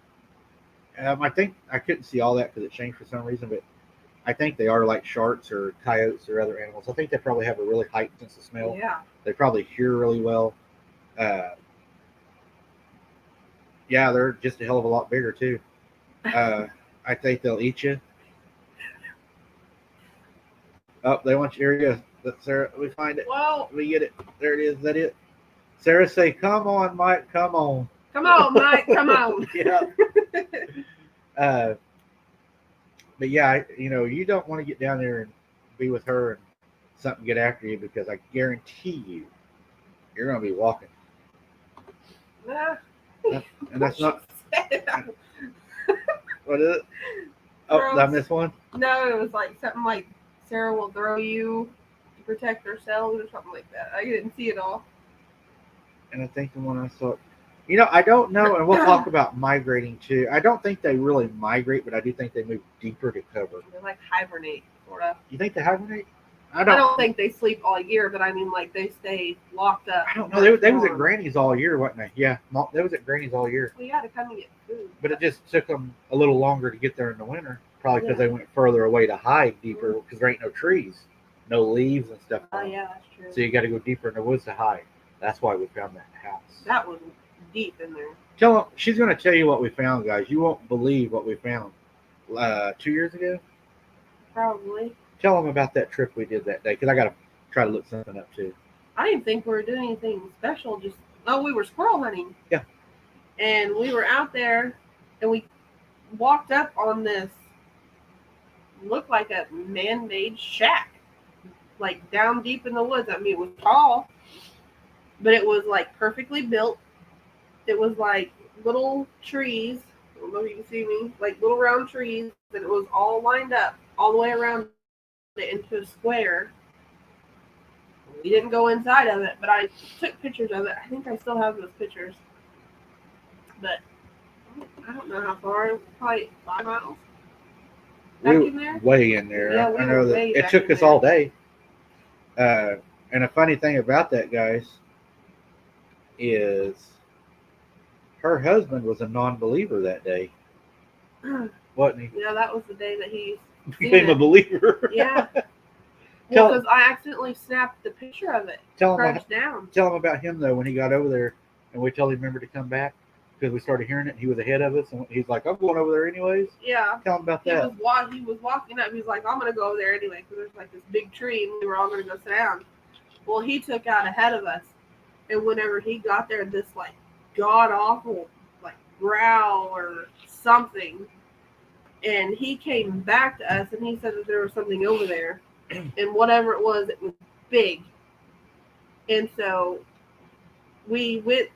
I think I couldn't see all that because it changed for some reason, but I think they are like sharks or coyotes or other animals. I think they probably have a really heightened sense of smell. Yeah. They probably hear really well. Yeah, they're just a hell of a lot bigger too. I think they'll eat you. Oh, they want you. Here you go. Let Sarah, we find it. Well, We get it. There it is. Is that it? Sarah, say, "Come on, Mike. Come on." come on, Mike. Come on. Yeah. But yeah, you don't want to get down there and be with her and something get after you, because I guarantee you're going to be walking. And that's not. What is it? Oh, did I miss one? No, it was like something like Sarah will throw you to protect herself or something like that. I didn't see it all. And I think the one I saw, I don't know, and we'll talk about migrating too. I don't think they really migrate, but I do think they move deeper to cover. They like hibernate, sort of. You think they hibernate? I don't think they sleep all year, but I mean, like, they stay locked up. I don't know. They was at Granny's all year, wasn't they? Yeah, they was at Granny's all year. Well, you had to come and get food. But it just took them a little longer to get there in the winter, probably because they went further away to hide deeper, because there ain't no trees, no leaves and stuff. Oh, yeah, that's true. So you got to go deeper in the woods to hide. That's why we found that house. That was deep in there. Tell them, she's going to tell you what we found, guys. You won't believe what we found 2 years ago. Probably. Tell them about that trip we did that day, because I got to try to look something up too. I didn't think we were doing anything special. We were squirrel hunting. Yeah. And we were out there, and we walked up on this, looked like a man-made shack, like down deep in the woods. I mean, it was tall, but it was like perfectly built. It was like little trees. I don't know if you can see me, like little round trees, and it was all lined up all the way around it into a square. We didn't go inside of it, but I took pictures of it. I think I still have those pictures. But I don't know how far. Probably 5 miles. Back in there? Way in there. Yeah, I know that it took us all day. And a funny thing about that, guys, is her husband was a non-believer that day, wasn't he? Yeah, that was the day that he Became a believer. Yeah. Tell- Because I accidentally snapped the picture of it. Tell him Crouched down. about him though when he got over there, and we told him remember to come back because we started hearing it. And he was ahead of us, and he's like, "I'm going over there anyways." Yeah. Tell him about He that. was walking up. He's like, "I'm gonna go over there anyway," because there's like this big tree, and we were all gonna go sit down. Well, he took out ahead of us, and whenever he got there, this like god awful like growl or something, and he came back to us, and he said that there was something over there, and whatever it was big, and so we went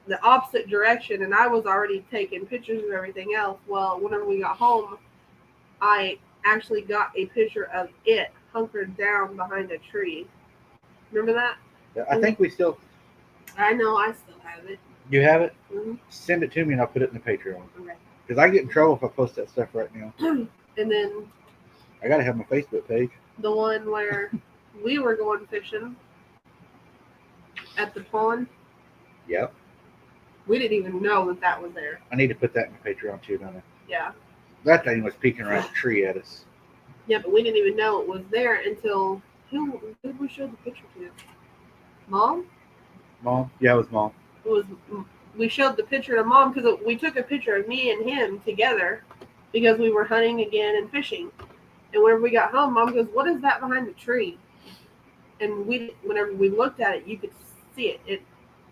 the opposite direction, and I was already taking pictures of everything else. Well, whenever we got home, I actually got a picture of it hunkered down behind a tree. Remember that? I think we still. I know, I still have it. You have it? Mm-hmm. Send it to me and I'll put it in the Patreon. Okay. Because I get in trouble if I post that stuff right now. And then I gotta have my Facebook page. the one where we were going fishing at the pond. Yep. We didn't even know that was there. I need to put that in the Patreon too, don't I? Yeah. That thing was peeking right at the tree at us. Yeah, but we didn't even know it was there until who did we show the picture to? Mom? Mom? Yeah, it was Mom. We showed the picture to Mom because we took a picture of me and him together because we were hunting again and fishing. And whenever we got home, Mom goes, "What is that behind the tree?" And whenever we looked at it, you could see it.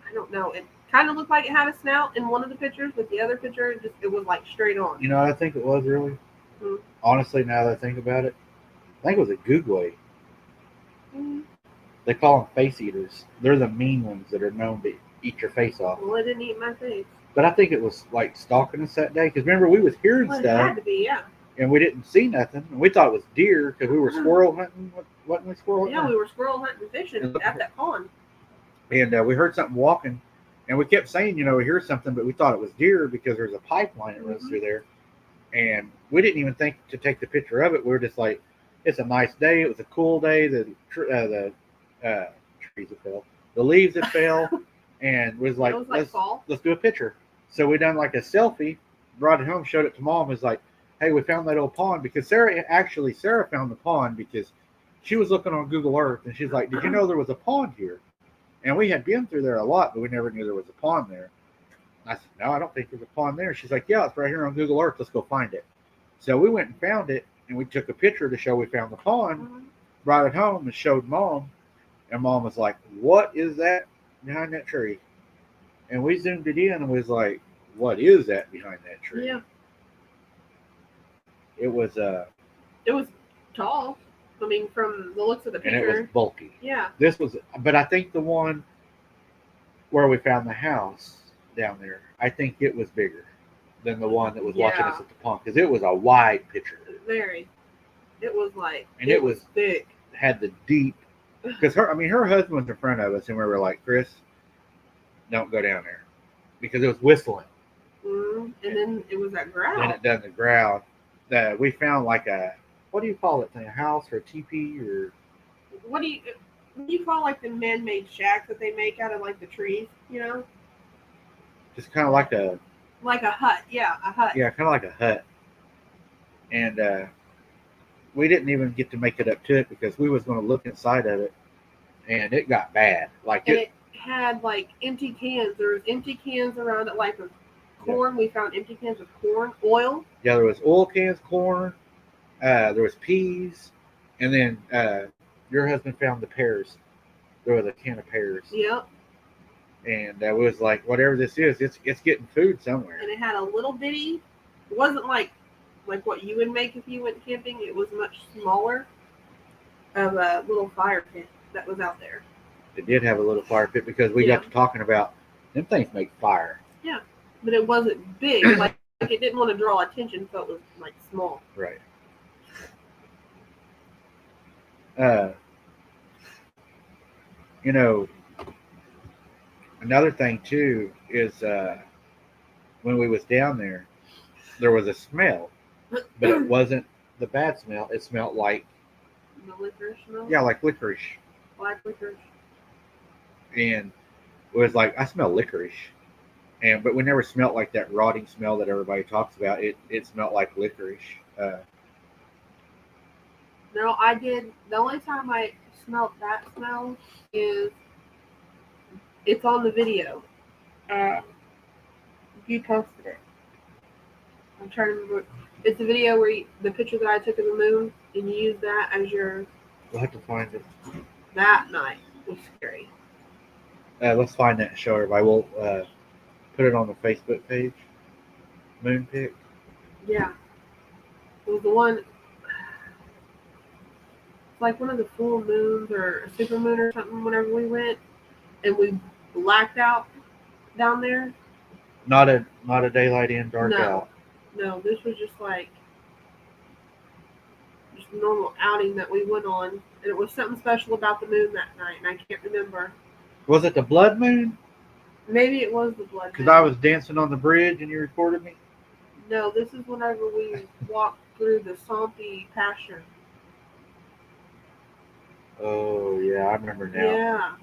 I don't know. It kind of looked like it had a snout in one of the pictures, but the other picture, it was like straight on. You know what I think it was really? Hmm. Honestly, now that I think about it, I think it was a googly. Hmm. They call them face eaters. They're the mean ones that are known to eat your face off. Well, it didn't eat my face. But I think it was like stalking us that day. Because remember, we was hearing Well, it stuff. had to be, yeah. And we didn't see nothing. And we thought it was deer because we were squirrel hunting. Wasn't we squirrel hunting? Yeah, we were squirrel hunting and fishing at that pond. And we heard something walking. And we kept saying, we hear something, but we thought it was deer because there's a pipeline that runs through there. And we didn't even think to take the picture of it. We were just like, it's a nice day. It was a cool day. The trees that fell. The leaves that fell. And was like, let's do a picture. So we done like a selfie, brought it home, showed it to Mom. Was like, hey, we found that old pond. Because Sarah found the pond because she was looking on Google Earth. And she's like, did you know there was a pond here? And we had been through there a lot, but we never knew there was a pond there. And I said, no, I don't think there's a pond there. She's like, yeah, it's right here on Google Earth. Let's go find it. So we went and found it, and we took a picture to show we found the pond, brought it home, and showed Mom. And Mom was like, what is that behind that tree? And we zoomed it in and was like, what is that behind that tree? Yeah. It was tall. I mean, from the looks of the picture. And it was bulky. Yeah. But I think the one where we found the house down there, I think it was bigger than the one that was watching us at the pond because it was a wide picture. Very. It was like, and it was thick. Had the deep, because her husband was in front of us and we were like, Chris, don't go down there because it was whistling. And then it was that growl. And it done the growl. That we found like what do you call it? A house or a teepee or? What do you call like the man-made shacks that they make out of like the trees? Just kind of like a. Like a hut, yeah, a hut. Yeah, kind of like a hut. And we didn't even get to make it up to it because we was going to look inside of it, and it got bad. It had like empty cans. There was empty cans around it, like with corn. Yeah. We found empty cans with corn, oil. Yeah, there was oil cans, corn. There was peas, and then your husband found the pears. There was a can of pears. Yep. And it was like, whatever this is, it's getting food somewhere. And it had a little bitty. It wasn't like what you would make if you went camping. It was much smaller of a little fire pit that was out there. It did have a little fire pit because we got to talking about them things make fire. Yeah, but it wasn't big. like it didn't want to draw attention, so it was like small. Right. Another thing too is when we was down there was a smell, but it wasn't the bad smell. It smelled like the licorice smell. Yeah, like licorice. Black licorice. And it was like, I smell licorice, but we never smelled like that rotting smell that everybody talks about. It smelled like licorice. No, I did. The only time I smelled that smell is. It's on the video. You posted it. I'm trying to remember. It's the video where the picture that I took of the moon, and you used that as your. We'll have to find it. That night was scary. Let's find that and show everybody. We'll put it on the Facebook page. Moon pic. Yeah. It was the one. It's like one of the full moons or a super moon or something. Whenever we went, and we blacked out, down there. Not a daylight in, dark No. out. No, this was just like just a normal outing that we went on, and it was something special about the moon that night, and I can't remember. Was it the blood moon? Maybe it was the blood moon. Because I was dancing on the bridge and you recorded me? No, this is whenever we walked through the swampy pasture. Oh, yeah, I remember now.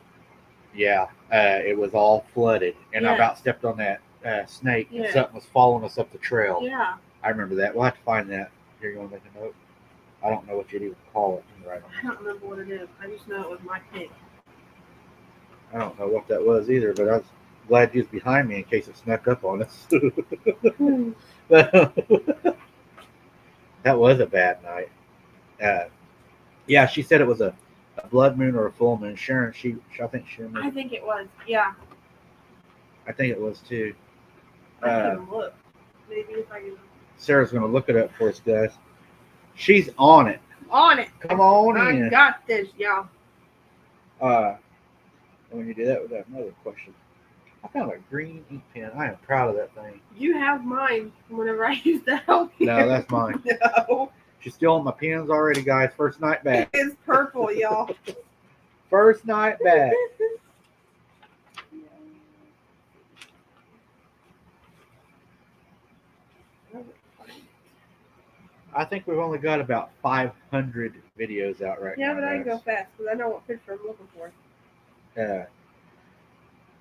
Yeah. Yeah, it was all flooded, and I Yes. about stepped on that snake, and Yes. something was following us up the trail. Yeah. I remember that. We'll have to find that. Here, you want to make a note? I don't know what you'd even call it. Right I don't remember what it is. I just know it was my pick. I don't know what that was either, but I was glad you was behind me in case it snuck up on us. That was a bad night. Yeah, she said it was a blood moon or a full moon. Sharon, I think Sharon. I think it was. Yeah. I think it was too. I can look. Maybe if I can. Sarah's going to look it up for us, guys. She's on it. On it. Come on I in. got this, y'all. When you do that, we got another question. I found a green ink pen. I am proud of that thing. You have mine whenever I used to help you. No, that's mine. No. She's stealing my pens already, guys. First night back. It's purple, y'all. First night back. I think we've only got about 500 videos out right now. Yeah, but I can guys. go fast because I know what picture I'm looking for.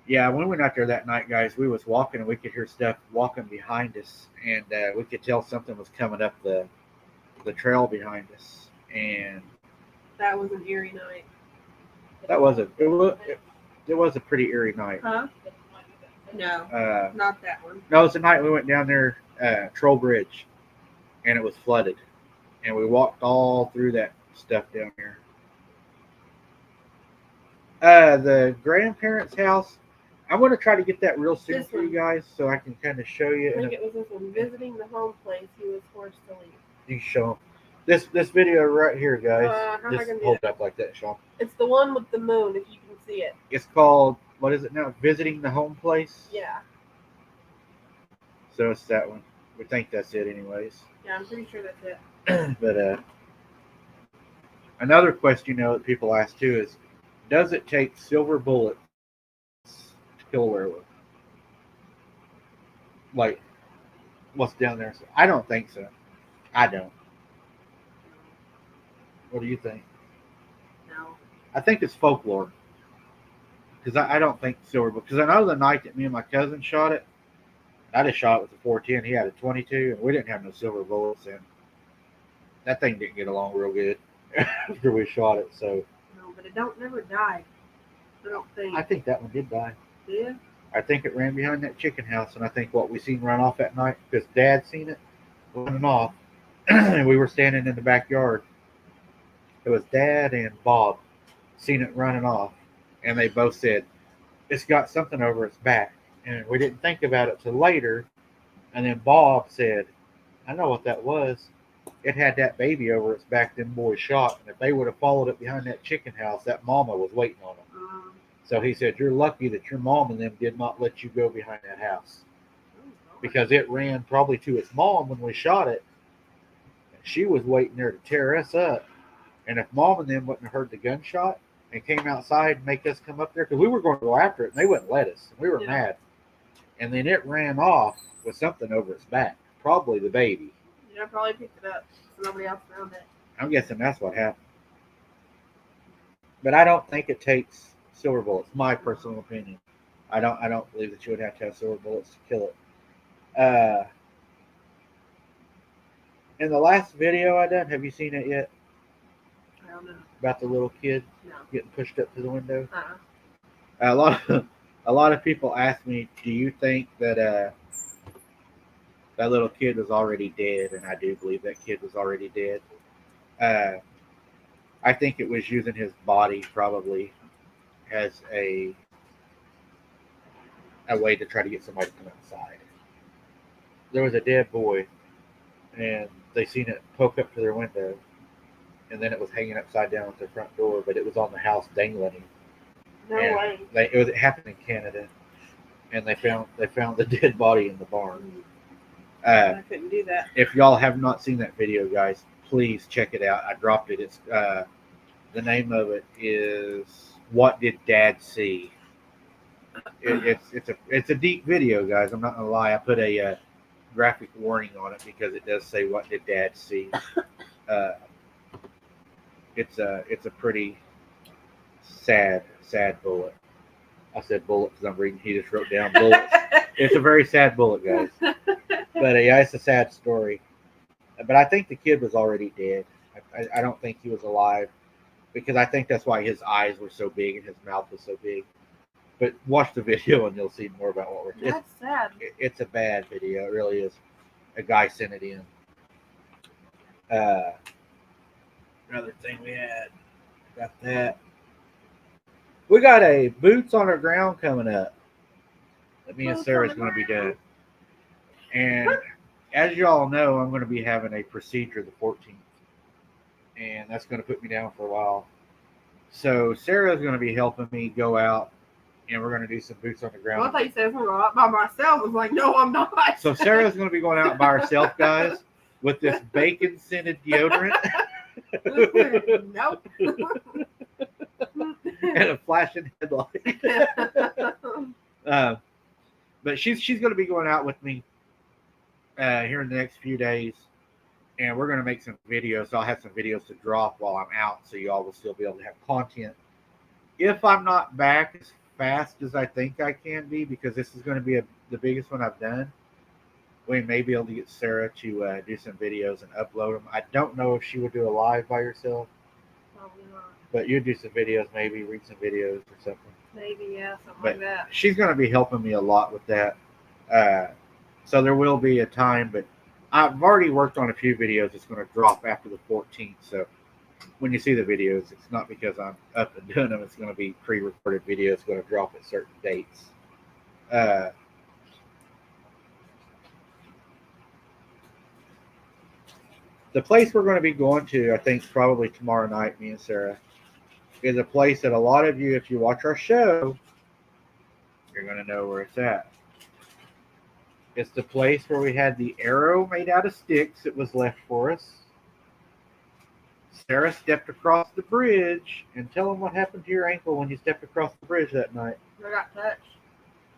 Yeah, when we went out there that night, guys, we was walking and we could hear stuff walking behind us, and we could tell something was coming up the trail behind us. And That was an eerie night. it was a pretty eerie night. Huh? No, not that one. No, it was the night we went down there, Troll Bridge, and it was flooded, and we walked all through that stuff down here. The grandparents' house. I'm going to try to get that real soon This for you one. guys, so I can kind of show you. I And think it was this one. Visiting the home place, he was forced to leave. you can show them. This video right here, guys. How am I Just gonna do hold it? it up like that, Sean. It's the one with the moon, if you can see it. It's called, what is it now? Visiting the Home Place. Yeah. So it's that one. We think that's it, anyways. Yeah, I'm pretty sure that's it. But another question, that people ask too is, does it take silver bullets to kill a werewolf? Like, what's down there? I don't think so. I don't. What do you think? No. I think it's folklore. Because I don't think silver bullets. Because I know the night that me and my cousin shot it, I just shot it with a 410. He had a 22, and we didn't have no silver bullets, and that thing didn't get along real good after we shot it. So No, but it never died. I don't think. I think that one did die. Yeah. I think it ran behind that chicken house, and I think what we seen run off that night, because Dad seen it running off, and we were standing in the backyard. It was Dad and Bob seen it running off, and they both said, it's got something over its back. And we didn't think about it till later, and then Bob said, I know what that was. It had that baby over its back them boys shot, and if they would have followed it behind that chicken house, that mama was waiting on them. So he said, you're lucky that your mom and them did not let you go behind that house. Because it ran probably to its mom when we shot it. And she was waiting there to tear us up. And if mom and them wouldn't have heard the gunshot and came outside and make us come up there, because we were going to go after it, and they wouldn't let us. And we were mad. And then it ran off with something over its back. Probably the baby. Yeah, I probably picked it up. So nobody else found it. I'm guessing that's what happened. But I don't think it takes silver bullets. My personal opinion. I don't believe that you would have to have silver bullets to kill it. In the last video I done, have you seen it yet? I don't know. About the little kid No. getting pushed up to the window. Uh-uh. A lot of people ask me, do you think that that little kid was already dead? And I do believe that kid was already dead. I think it was using his body probably as a way to try to get somebody to come outside. There was a dead boy, and they seen it poke up to their window, and then it was hanging upside down at their front door, but it was on the house dangling him. No And way. it happened in Canada, and they found the dead body in the barn. I couldn't do that. If y'all have not seen that video, guys, please check it out. I dropped it. It's the name of it is "What Did Dad See?" It's a deep video, guys. I'm not gonna lie. I put a graphic warning on it because it does say "What did Dad see?" It's a pretty sad bullet. I said bullet because I'm reading. He just wrote down bullets. It's a very sad bullet, guys. But yeah, it's a sad story. But I think the kid was already dead. I don't think he was alive because I think that's why his eyes were so big and his mouth was so big. But watch the video and you'll see more about what we're doing. That's sad. It's a bad video. It really is. A guy sent it in. Another thing we had. Got that. We got a Boots on the Ground coming up that me and Sarah's going to be doing. And as you all know, I'm going to be having a procedure the 14th. And that's going to put me down for a while. So Sarah's going to be helping me go out, and we're going to do some boots on the ground. Well, I thought you said I was going to go out by myself. I was like, no, I'm not. So Sarah's going to be going out by herself, guys, with this bacon-scented deodorant. Nope. And a flashing headlight. But she's going to be going out with me here in the next few days, and we're going to make some videos. So I'll have some videos to drop while I'm out, so y'all will still be able to have content. If I'm not back as fast as I think I can be, because this is going to be the biggest one I've done, we may be able to get Sarah to do some videos and upload them. I don't know if she would do a live by herself. Probably not. But you'd do some videos, maybe read some videos or something. Maybe, yeah, something But like that. she's going to be helping me a lot with that. So there will be a time, but I've already worked on a few videos that's going to drop after the 14th. So when you see the videos, it's not because I'm up and doing them. It's going to be pre-recorded videos going to drop at certain dates. The place we're going to be going to, I think probably tomorrow night, me and Sarah, is a place that a lot of you, if you watch our show, you're going to know where it's at. It's the place where we had the arrow made out of sticks that was left for us. Sarah stepped across the bridge, and tell them what happened to your ankle when you stepped across the bridge that night. I got touched.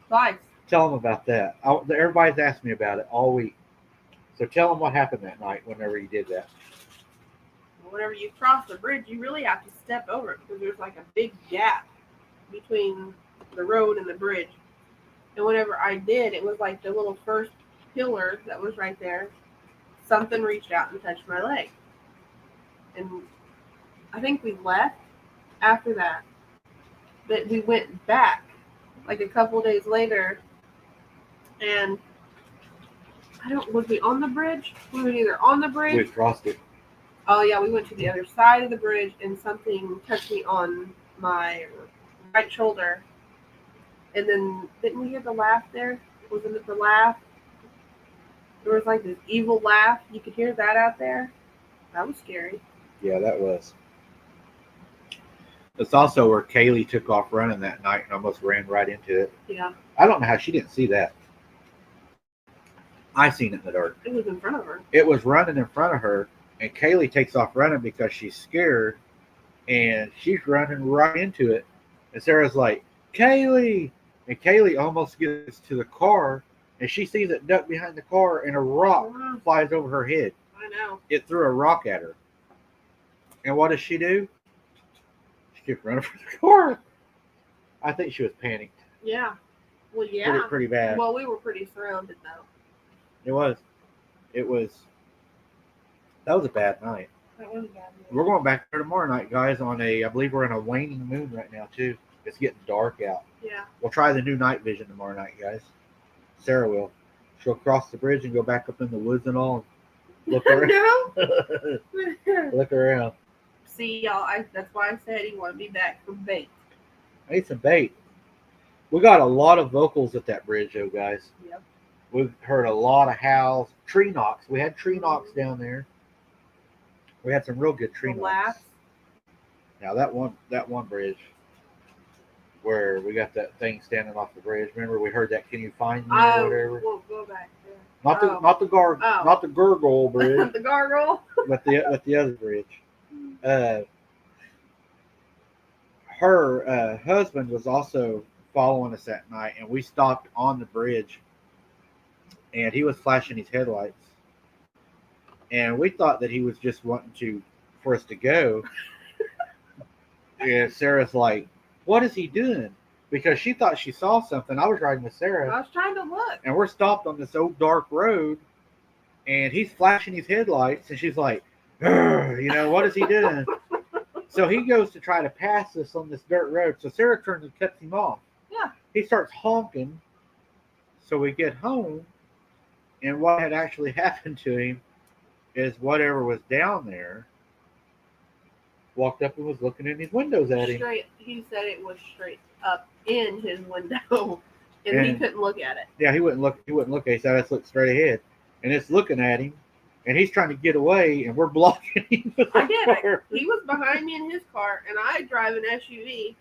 Twice. Tell them about that. Everybody's asked me about it all week. So tell them what happened that night whenever you did that. Whenever you cross the bridge, you really have to step over it because there's like a big gap between the road and the bridge. And whenever I did, it was like the little first pillar that was right there. Something reached out and touched my leg. And I think we left after that. But we went back like a couple days later. And was we on the bridge? We were either on the bridge. We crossed it. Oh, yeah, we went to the other side of the bridge and something touched me on my right shoulder. And then, didn't we hear the laugh there? Wasn't it the laugh? There was like this evil laugh. You could hear that out there. That was scary. Yeah, that was. It's also where Kaylee took off running that night and almost ran right into it. Yeah. I don't know how she didn't see that. I seen it in the dark. It was in front of her. It was running in front of her, and Kaylee takes off running because she's scared, and she's running right into it. And Sarah's like, Kaylee! And Kaylee almost gets to the car, and she sees it duck behind the car, and a rock flies over her head. I know. It threw a rock at her. And what does she do? She kept running for the car. I think she was panicked. Yeah. Well, yeah. Pretty bad. Well, we were pretty surrounded, though. It was. That was a bad night. That was bad. We're going back there tomorrow night, guys, I believe we're in a waning moon right now, too. It's getting dark out. Yeah. We'll try the new night vision tomorrow night, guys. Sarah will. She'll cross the bridge and go back up in the woods and all. Look around. No. Look around. See, y'all, that's why I said he wanted me back from bait. I need some bait. We got a lot of vocals at that bridge, though, guys. Yep. We've heard a lot of howls. Tree knocks. We had tree knocks down there. We had some real good tree knocks. Laughs. Now that one bridge. where we got that thing standing off the bridge. Remember, we heard that? Can you find me or I whatever? will go back there. Not the Oh. not the gurgle bridge, The gargoyle. but the other bridge. Her husband was also following us that night, and we stopped on the bridge, and he was flashing his headlights, and we thought that he was just wanting for us to go. And Sarah's like, "What is he doing?" Because she thought she saw something. I was riding with Sarah, I was trying to look. and we're stopped on this old dark road, and he's flashing his headlights, and she's like, what is he doing? So he goes to try to pass us on this dirt road. So Sarah turns and cuts him off. Yeah. He starts honking. So we get home, and what had actually happened to him is whatever was down there walked up and was looking in his windows at him. Straight. He said it was straight up in his window, and he couldn't look at it. Yeah, he wouldn't look. He wouldn't look. He said, "Let's look straight ahead," and it's looking at him, and he's trying to get away, and we're blocking him. I get it. He was behind me in his car, and I drive an SUV.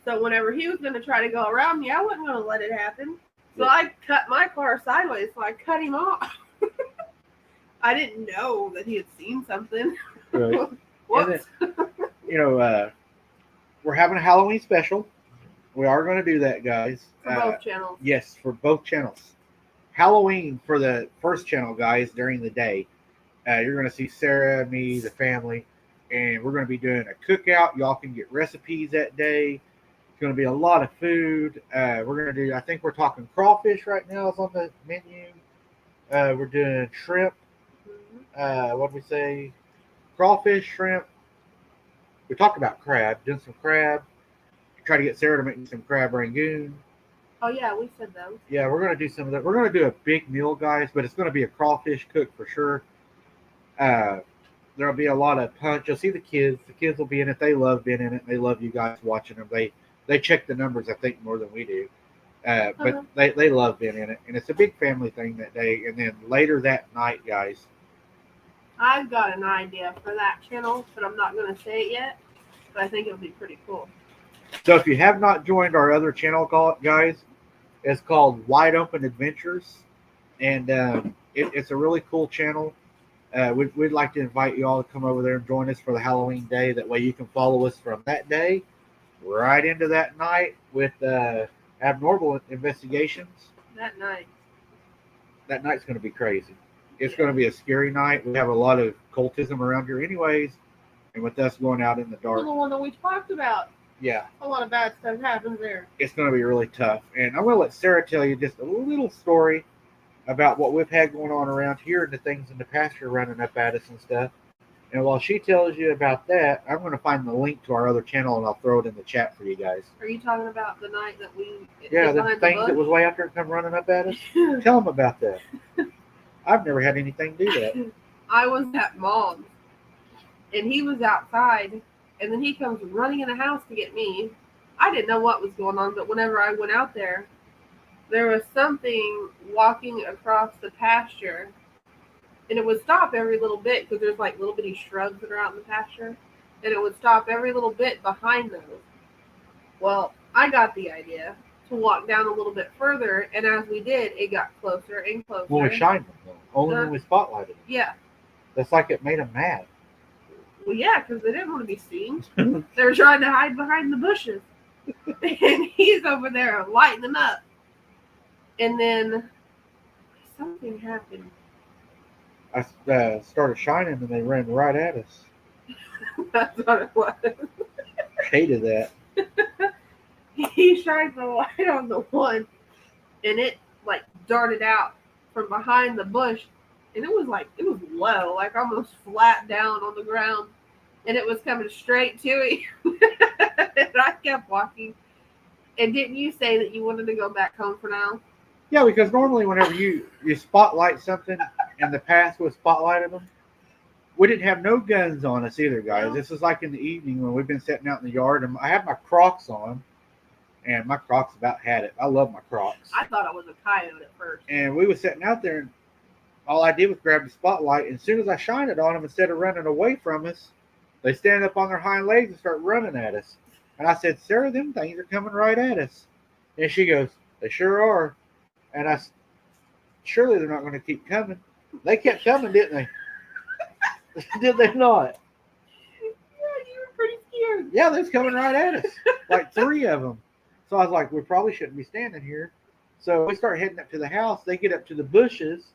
So whenever he was going to try to go around me, I wasn't going to let it happen. So Yeah. I cut my car sideways, so I cut him off. I didn't know that he had seen something. Right. Whoops. We're having a Halloween special. We are going to do that, guys. For both channels. Yes, for both channels. Halloween for the first channel, guys, during the day. You're going to see Sarah, me, the family, and we're going to be doing a cookout. Y'all can get recipes that day. It's going to be a lot of food. We're going to do, I think we're talking crawfish right now is on the menu. We're doing shrimp. What did we say? Crawfish, shrimp. We talked about crab. Doing some crab. Try to get Sarah to make me some crab rangoon. Oh, yeah, we said those. Yeah, we're going to do some of that. We're going to do a big meal, guys, but it's going to be a crawfish cook for sure. There'll be a lot of punch. You'll see the kids. The kids will be in it. They love being in it. They love you guys watching them. They check the numbers, I think, more than we do. But they love being in it. And it's a big family thing that day. And then later that night, guys. I've got an idea for that channel, but I'm not going to say it yet. But I think it'll be pretty cool. So if you have not joined our other channel, guys, it's called Wide Open Adventures. And it's a really cool channel. We'd like to invite you all to come over there and join us for the Halloween day. That way you can follow us from that day right into that night with abnormal investigations. That night. That night's going to be crazy. It's going to be a scary night. We have a lot of cultism around here anyways. And with us going out in the dark. The one that we talked about. Yeah. A lot of bad stuff happens there. It's going to be really tough. And I'm going to let Sarah tell you just a little story about what we've had going on around here and the things in the pasture running up at us and stuff. And while she tells you about that, I'm going to find the link to our other channel and I'll throw it in the chat for you guys. Are you talking about the night that we... Yeah, the thing that was way out there come running up at us? Tell them about that. I've never had anything do that. I was at Mom's, and he was outside, and then he comes running in the house to get me. I didn't know what was going on, but whenever I went out there was something walking across the pasture, and it would stop every little bit because there's like little bitty shrubs that are out in the pasture, and it would stop every little bit behind those. Well, I got the idea to walk down a little bit further, and as we did, it got closer and closer. When we shined them, though. Only when we spotlighted them. Yeah. That's like it made them mad. Well, yeah, because they didn't want to be seen. They were trying to hide behind the bushes. And he's over there lighting them up. And then something happened. I started shining and they ran right at us. That's what it was. I hated that. He shined the light on the one, and it like darted out from behind the bush, and it was low, like almost flat down on the ground, and it was coming straight to him. And I kept walking. And didn't you say that you wanted to go back home for now? Yeah, because normally whenever you spotlight something and the past was spotlighted them, we didn't have no guns on us either, guys. No. This is like in the evening when we've been sitting out in the yard, and I have my Crocs on, and my Crocs about had it. I love my Crocs. I thought it was a coyote at first. And we were sitting out there, and all I did was grab the spotlight, and as soon as I shine it on them, instead of running away from us, they stand up on their hind legs and start running at us. And I said, Sarah, them things are coming right at us. And she goes, they sure are. And surely they're not going to keep coming. They kept coming, didn't they? Did they not? Yeah, you were pretty scared. Yeah, they was coming right at us. Like 3 of them. So I was like, we probably shouldn't be standing here. So we start heading up to the house. They get up to the bushes,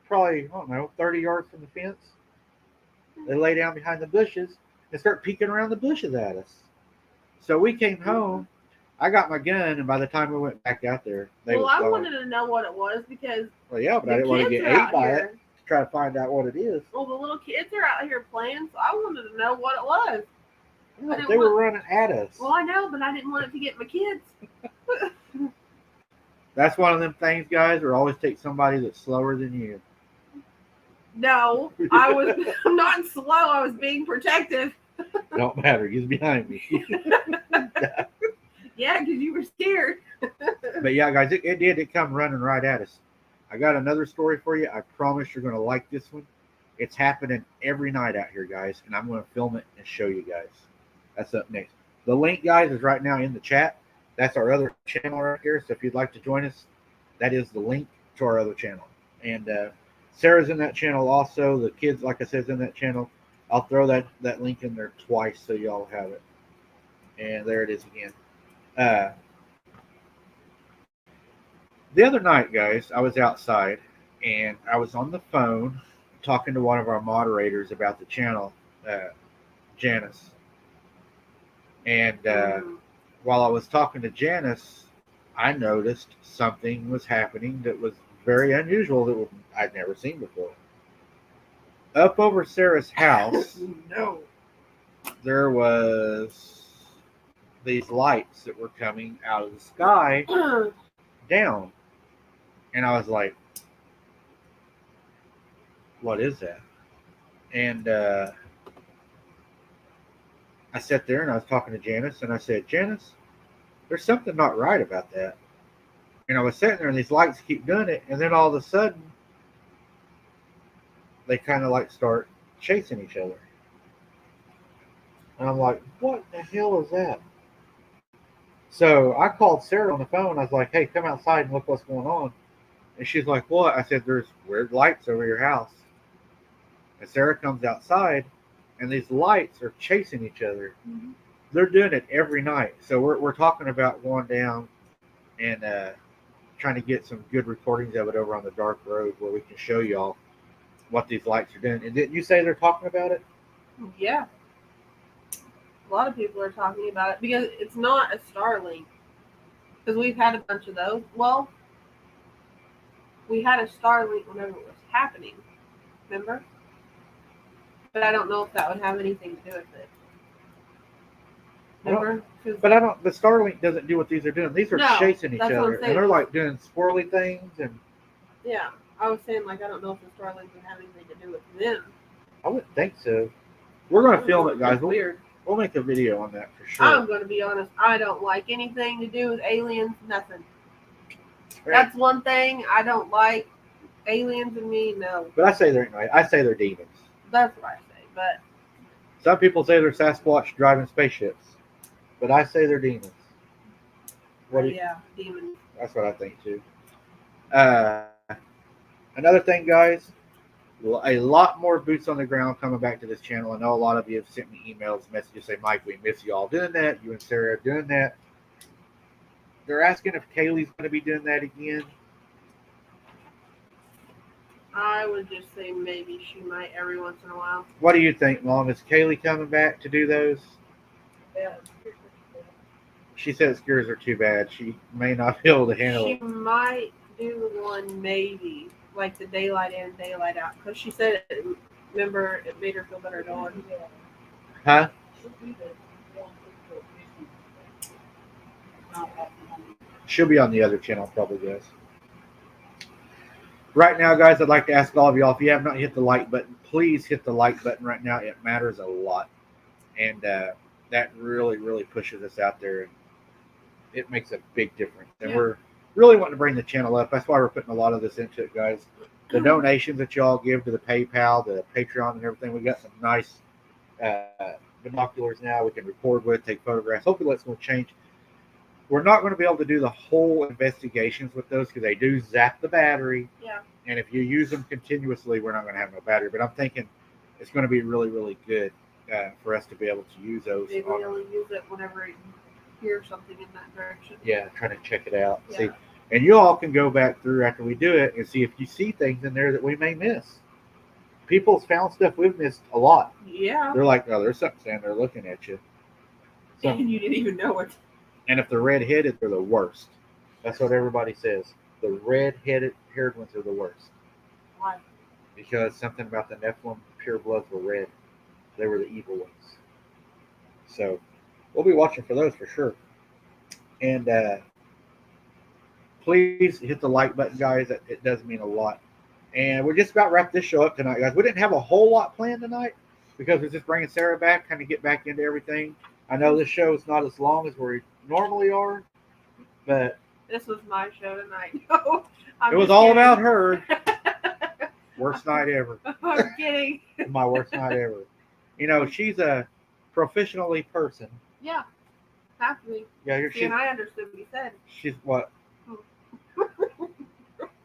probably, I don't know, 30 yards from the fence. They lay down behind the bushes and start peeking around the bushes at us. So we came home. I got my gun, and by the time we went back out there, they Well, was I gone. wanted to know what it was because Well, yeah, but the I didn't want to kids get are ate out by here. it to try to find out what it is. Well, the little kids are out here playing, so I wanted to know what it was. Yeah, didn't they were want- running at us. Well, I know, but I didn't want it to get my kids. That's one of them things, guys, where always take somebody that's slower than you. No, I was not slow. I was being protective. Don't matter. He's behind me. Yeah, because you were scared. But yeah, guys, it did. It come running right at us. I got another story for you. I promise you're going to like this one. It's happening every night out here, guys, and I'm going to film it and show you guys. That's up next. The link, guys, is right now in the chat. That's our other channel right here. So if you'd like to join us, that is the link to our other channel. And Sarah's in that channel also. The kids, like I said, is in that channel. I'll throw that link in there twice so y'all have it. And there it is again. The other night, guys, I was outside and I was on the phone talking to one of our moderators about the channel, Janice. And while I was talking to Janice, I noticed something was happening that was very unusual that I'd never seen before. Up over Sarah's house, No. there was these lights that were coming out of the sky down. And I was like, what is that? And I sat there and I was talking to Janice and I said, Janice, there's something not right about that. And I was sitting there and these lights keep doing it. And then all of a sudden, they kind of like start chasing each other. And I'm like, what the hell is that? So I called Sarah on the phone. I was like, hey, come outside and look what's going on. And she's like, what? I said, there's weird lights over your house. And Sarah comes outside, and these lights are chasing each other. Mm-hmm. They're doing it every night. So we're talking about going down and trying to get some good recordings of it over on the dark road where we can show y'all what these lights are doing. And didn't you say they're talking about it? Yeah. A lot of people are talking about it because it's not a Starlink. Because we've had a bunch of those. Well, we had a Starlink whenever it was happening. Remember? But I don't know if that would have anything to do with it. Remember? But I don't. The Starlink doesn't do what these are doing. These are No, chasing each that's what I'm other, and saying. they're like doing swirly things. And Yeah. I was saying, like, I don't know if the Starlink would have anything to do with them. I wouldn't think so. We're gonna film it, guys. It's weird. We'll make a video on that for sure. I'm going to be honest. I don't like anything to do with aliens. Nothing. That's one thing I don't like. Aliens and me, no. But I say they're anyway. I say they're demons. That's what I say. But Some people say they're Sasquatch driving spaceships, but I say they're demons. What do you, yeah, demons. That's what I think too. Another thing, guys, a lot more boots on the ground coming back to this channel. I know a lot of you have sent me emails, messages, say, Mike, we miss you all doing that. You and Sarah doing that. They're asking if Kaylee's going to be doing that again. I would just say maybe she might every once in a while. What do you think, Mom? Is Kaylee coming back to do those? Yeah. She said it scares her too bad. She may not be able to handle She it. might do one maybe, like the daylight in, daylight out. Because she said, remember, it made her feel better going. Huh? She'll be on the other channel probably, guys. Right now, guys, I'd like to ask all of y'all, if you have not hit the like button, please hit the like button right now. It matters a lot. And that really, really pushes us out there. And it makes a big difference. And we're really wanting to bring the channel up. That's why we're putting a lot of this into it, guys. The donations that y'all give to the PayPal, the Patreon, and everything, we got some nice binoculars now. We can record with, take photographs. Hopefully that's going to change. We're not going to be able to do the whole investigations with those because they do zap the battery. Yeah. And if you use them continuously, we're not going to have no battery. But I'm thinking it's going to be really, really good for us to be able to use those. Maybe only use it whenever you hear something in that direction. Yeah, trying to check it out. Yeah. See, and you all can go back through after we do it and see if you see things in there that we may miss. People's found stuff we've missed a lot. Yeah. They're like, oh, there's something standing there looking at you. And you didn't even know it. And if they're red-headed, they're the worst. That's what everybody says. The red-headed haired ones are the worst. Why? Because something about the Nephilim purebloods were red. They were the evil ones. So we'll be watching for those for sure. And please hit the like button, guys. It does mean a lot. And we're just about to wrap this show up tonight, guys. We didn't have a whole lot planned tonight because we're just bringing Sarah back, kind of get back into everything. I know this show is not as long as we normally are, but this was my show tonight. it was all about her. Worst night ever. I'm kidding. My worst night ever. You know, she's a professionally person. Yeah. Have to be. Yeah, See, and I understood what he said. She's what?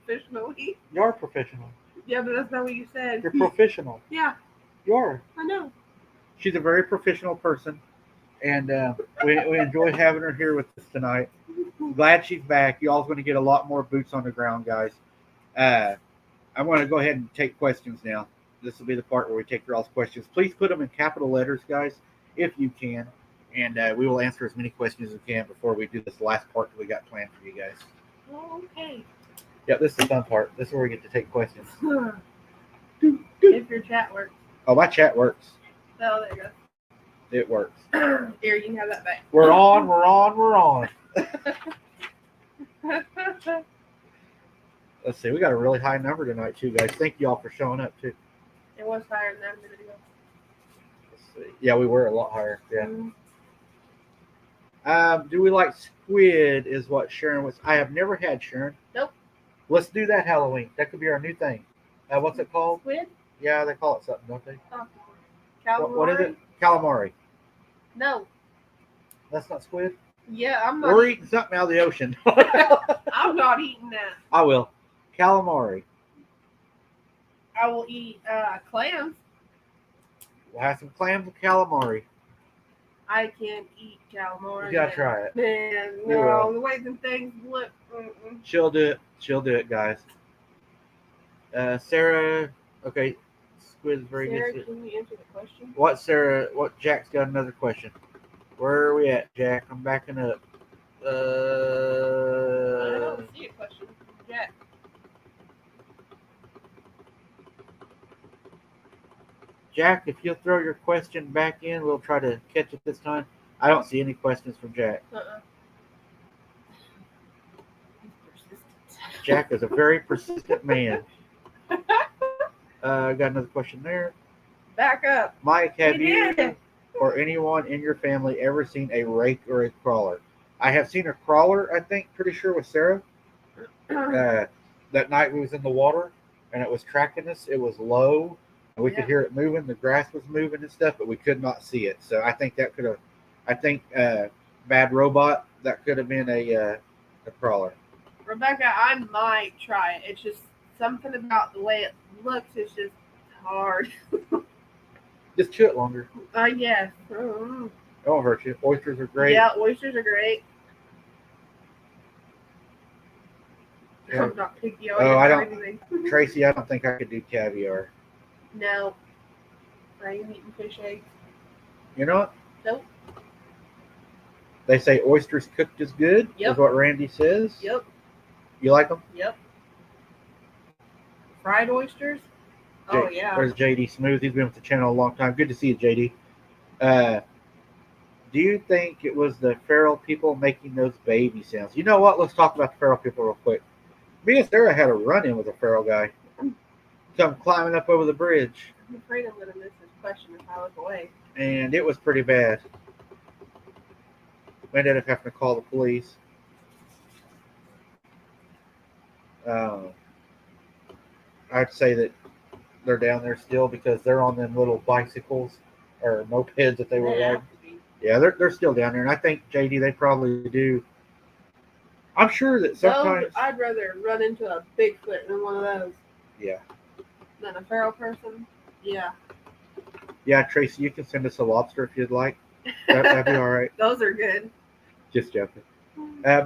Professionally. You're professional. Yeah, but that's not what you said. You're professional. Yeah. You are. I know. She's a very professional person, and we enjoy having her here with us tonight. Glad she's back. Y'all's going to get a lot more boots on the ground, guys. I'm going to go ahead and take questions now. This will be the part where we take your all's questions. Please put them in capital letters, guys, if you can, and we will answer as many questions as we can before we do this last part that we got planned for you guys. Oh, okay. Yep, this is the fun part. This is where we get to take questions. If your chat works. Oh, my chat works. Oh, there you go. It works. Here, you can have that back. We're on. Let's see. We got a really high number tonight, too, guys. Thank you all for showing up, too. It was higher than that a minute ago. Let's see. Yeah, we were a lot higher. Yeah. Mm-hmm. Do we like squid is what Sharon was. I have never had, Sharon. Nope. Let's do that Halloween. That could be our new thing. What's it called? Squid? Yeah, they call it something, don't they? Oh. Calamari? What is it? Calamari. No. That's not squid? Yeah, I'm not. We're eating something out of the ocean. I'm not eating that. I will. Calamari. I will eat clams. We'll have some clams and calamari. I can't eat calamari. You gotta try it. Man, You no, will. the way the things look. She'll do it. She'll do it, guys. Sarah. Okay. Squid is very Sarah, good. can you answer the question? What, Sarah? What? Jack's got another question. Where are we at, Jack? I'm backing up. I don't see a question from Jack. Jack, if you'll throw your question back in, we'll try to catch it this time. I don't see any questions from Jack. Jack is a very persistent man. Got another question there. Back up. Mike, have You you did. or anyone in your family ever seen a rake or a crawler? I have seen a crawler, I think, pretty sure with Sarah. That night we was in the water and it was tracking us. It was low and we could hear it moving. The grass was moving and stuff, but we could not see it. So I think that could have, Bad Robot, that could have been a crawler. Rebecca, I might try it. It's just something about the way it looks is just hard. Just chew it longer. Yes. It won't hurt you. Oysters are great. Yeah, oysters are great. Yeah. I'm not picky on Oh, I don't- anything. Tracy, I don't think I could do caviar. No. I ain't eating fish eggs. You know what? Nope. They say oysters cooked is good. Yep. Is what Randy says. Yep. You like them? Yep. Fried oysters? Oh, yeah. Where's JD Smooth? He's been with the channel a long time. Good to see you, JD. Do you think it was the feral people making those baby sounds? You know what? Let's talk about the feral people real quick. Me and Sarah had a run-in with a feral guy. Come climbing up over the bridge. I'm afraid I'm going to miss this question if I look away. And it was pretty bad. We ended up having to call the police. I'd say that they're down there still because they're on them little bicycles or mopeds that they were They riding. have to be. Yeah, they're still down there, and I think JD they probably do. I'm sure that Those, sometimes. I'd rather run into a Bigfoot than one of those Yeah, than a feral person. Yeah. yeah, Tracy, you can send us a lobster if you'd like. That'd be all right. Those are good. Just joking.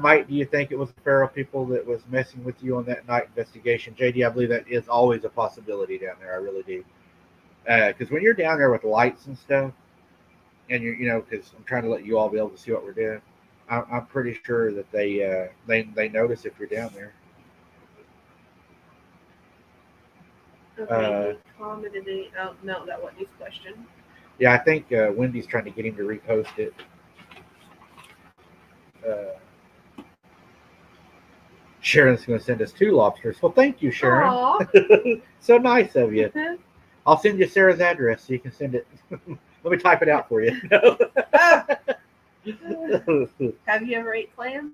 Mike, do you think it was the feral people that was messing with you on that night investigation? JD, I believe that is always a possibility down there. I really do. Because when you're down there with lights and stuff, and you're, because I'm trying to let you all be able to see what we're doing, I'm pretty sure that they notice if you're down there. Okay, he commented it. Oh, no, that wasn't his question. Yeah, I think Wendy's trying to get him to repost it. Sharon's going to send us 2 lobsters. Well, thank you, Sharon. So nice of you. I'll send you Sarah's address so you can send it. Let me type it out for you. Have you ever ate clams?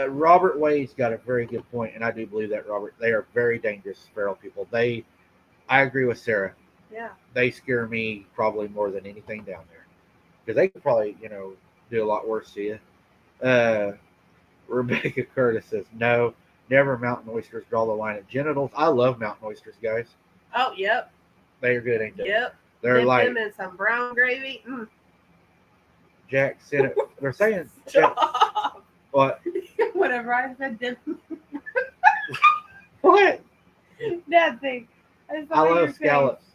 Robert Wade's got a very good point, and I do believe that, Robert. They are very dangerous feral people. I agree with Sarah. Yeah. They scare me probably more than anything down there. Because they could probably, do a lot worse to you. Rebecca Curtis says, no, never mountain oysters. Draw the line at genitals. I love mountain oysters, guys. Oh, yep. They are good, ain't they? Yep. They're Dip like them in some brown gravy. Jack said it. They're saying Jack, Stop. what? Whatever I said, dip. What? That thing. I love scallops.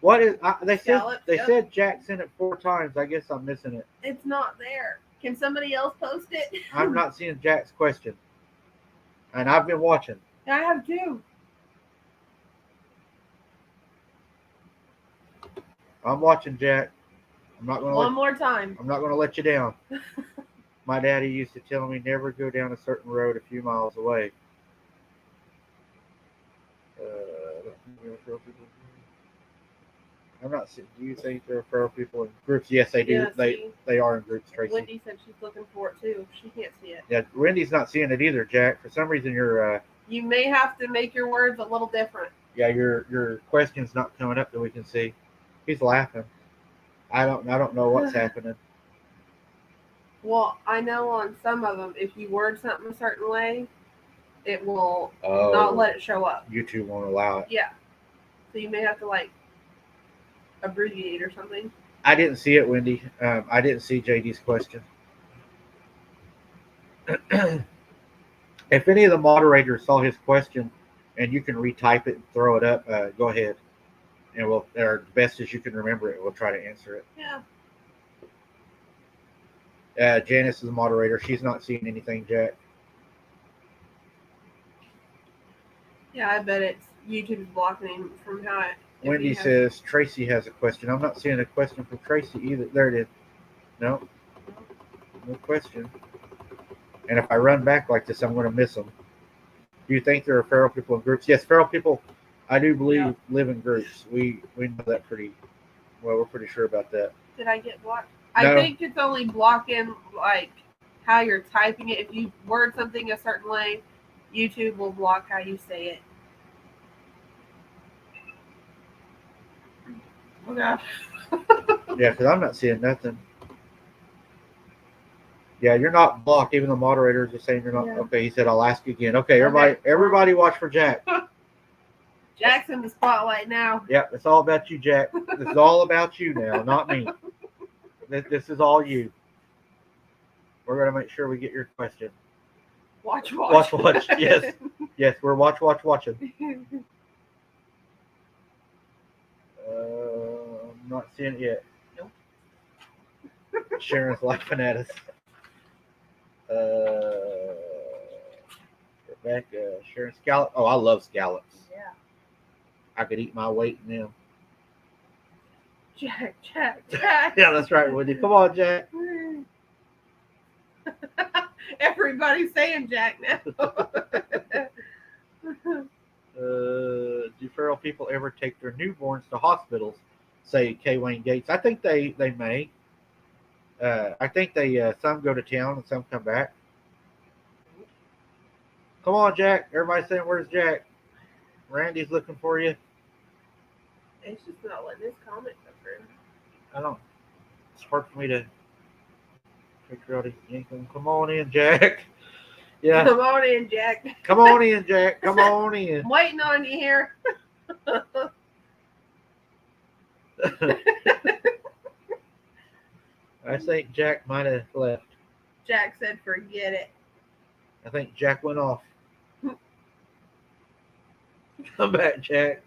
What is? They Scallops, said yep. Jack sent it 4 times. I guess I'm missing it. It's not there. Can somebody else post it? I'm not seeing Jack's question, and I've been watching. I have 2. I'm watching, Jack. I'm not going to One more time. I'm not going to let you down. My daddy used to tell me never go down a certain road a few miles away. I'm not seeing. Do you think there are feral people in groups? Yes, they do. Yeah, they are in groups, Tracy. Wendy said she's looking for it too. She can't see it. Yeah, Wendy's not seeing it either, Jack. For some reason, your You may have to make your words a little different. yeah, your question's not coming up that we can see. He's laughing. I don't know what's happening. Well, I know on some of them, if you word something a certain way, it will Oh, not let it show up. YouTube won't allow it. Yeah. So you may have to abbreviate or something. I didn't see it, Wendy. I didn't see JD's question. If any of the moderators saw his question and you can retype it and throw it up, go ahead. And we'll, or best as you can remember it, we'll try to answer it. Yeah. Janice is the moderator. She's not seeing anything, Jack. Yeah, I bet it's YouTube's blocking him from how it. Wendy says Tracy has a question. I'm not seeing a question from Tracy either. There it is. No question. And if I run back like this, I'm going to miss them. Do you think there are feral people in groups? Yes, feral people, I do believe, live in groups. We know that pretty well. We're pretty sure about that. Did I get blocked? No. I think it's only blocking how you're typing it. If you word something a certain way, YouTube will block how you say it. Oh gosh. Yeah, because I'm not seeing nothing. Yeah, you're not blocked. Even the moderators are saying you're not. Yeah. Okay, he said, I'll ask again. Okay, everybody watch for Jack. Jack's in the spotlight now. Yeah, it's all about you, Jack. This is all about you now, not me. This is all you. We're going to make sure we get your question. Watch. Watch. Yes, we're watching. I'm not seeing it yet. Nope. Sharon's laughing at us. Rebecca, Sharon, scallop. Oh, I love scallops. Yeah. I could eat my weight in them. Jack. Yeah, that's right, Wendy. Come on, Jack. Everybody's saying Jack now. Do feral people ever take their newborns to hospitals? Say K. Wayne Gates. I think they may. I think they some go to town and some come back. Come on, Jack. Everybody's saying, where's Jack? Randy's looking for you. It's just not letting this comment go through. I don't. It's hard for me to figure out. Come on in, Jack. Yeah. Come on in, Jack. Come on in, Jack. Come on in. I'm waiting on you here. I think Jack might have left. Jack said, "Forget it." I think Jack went off. Come back, Jack.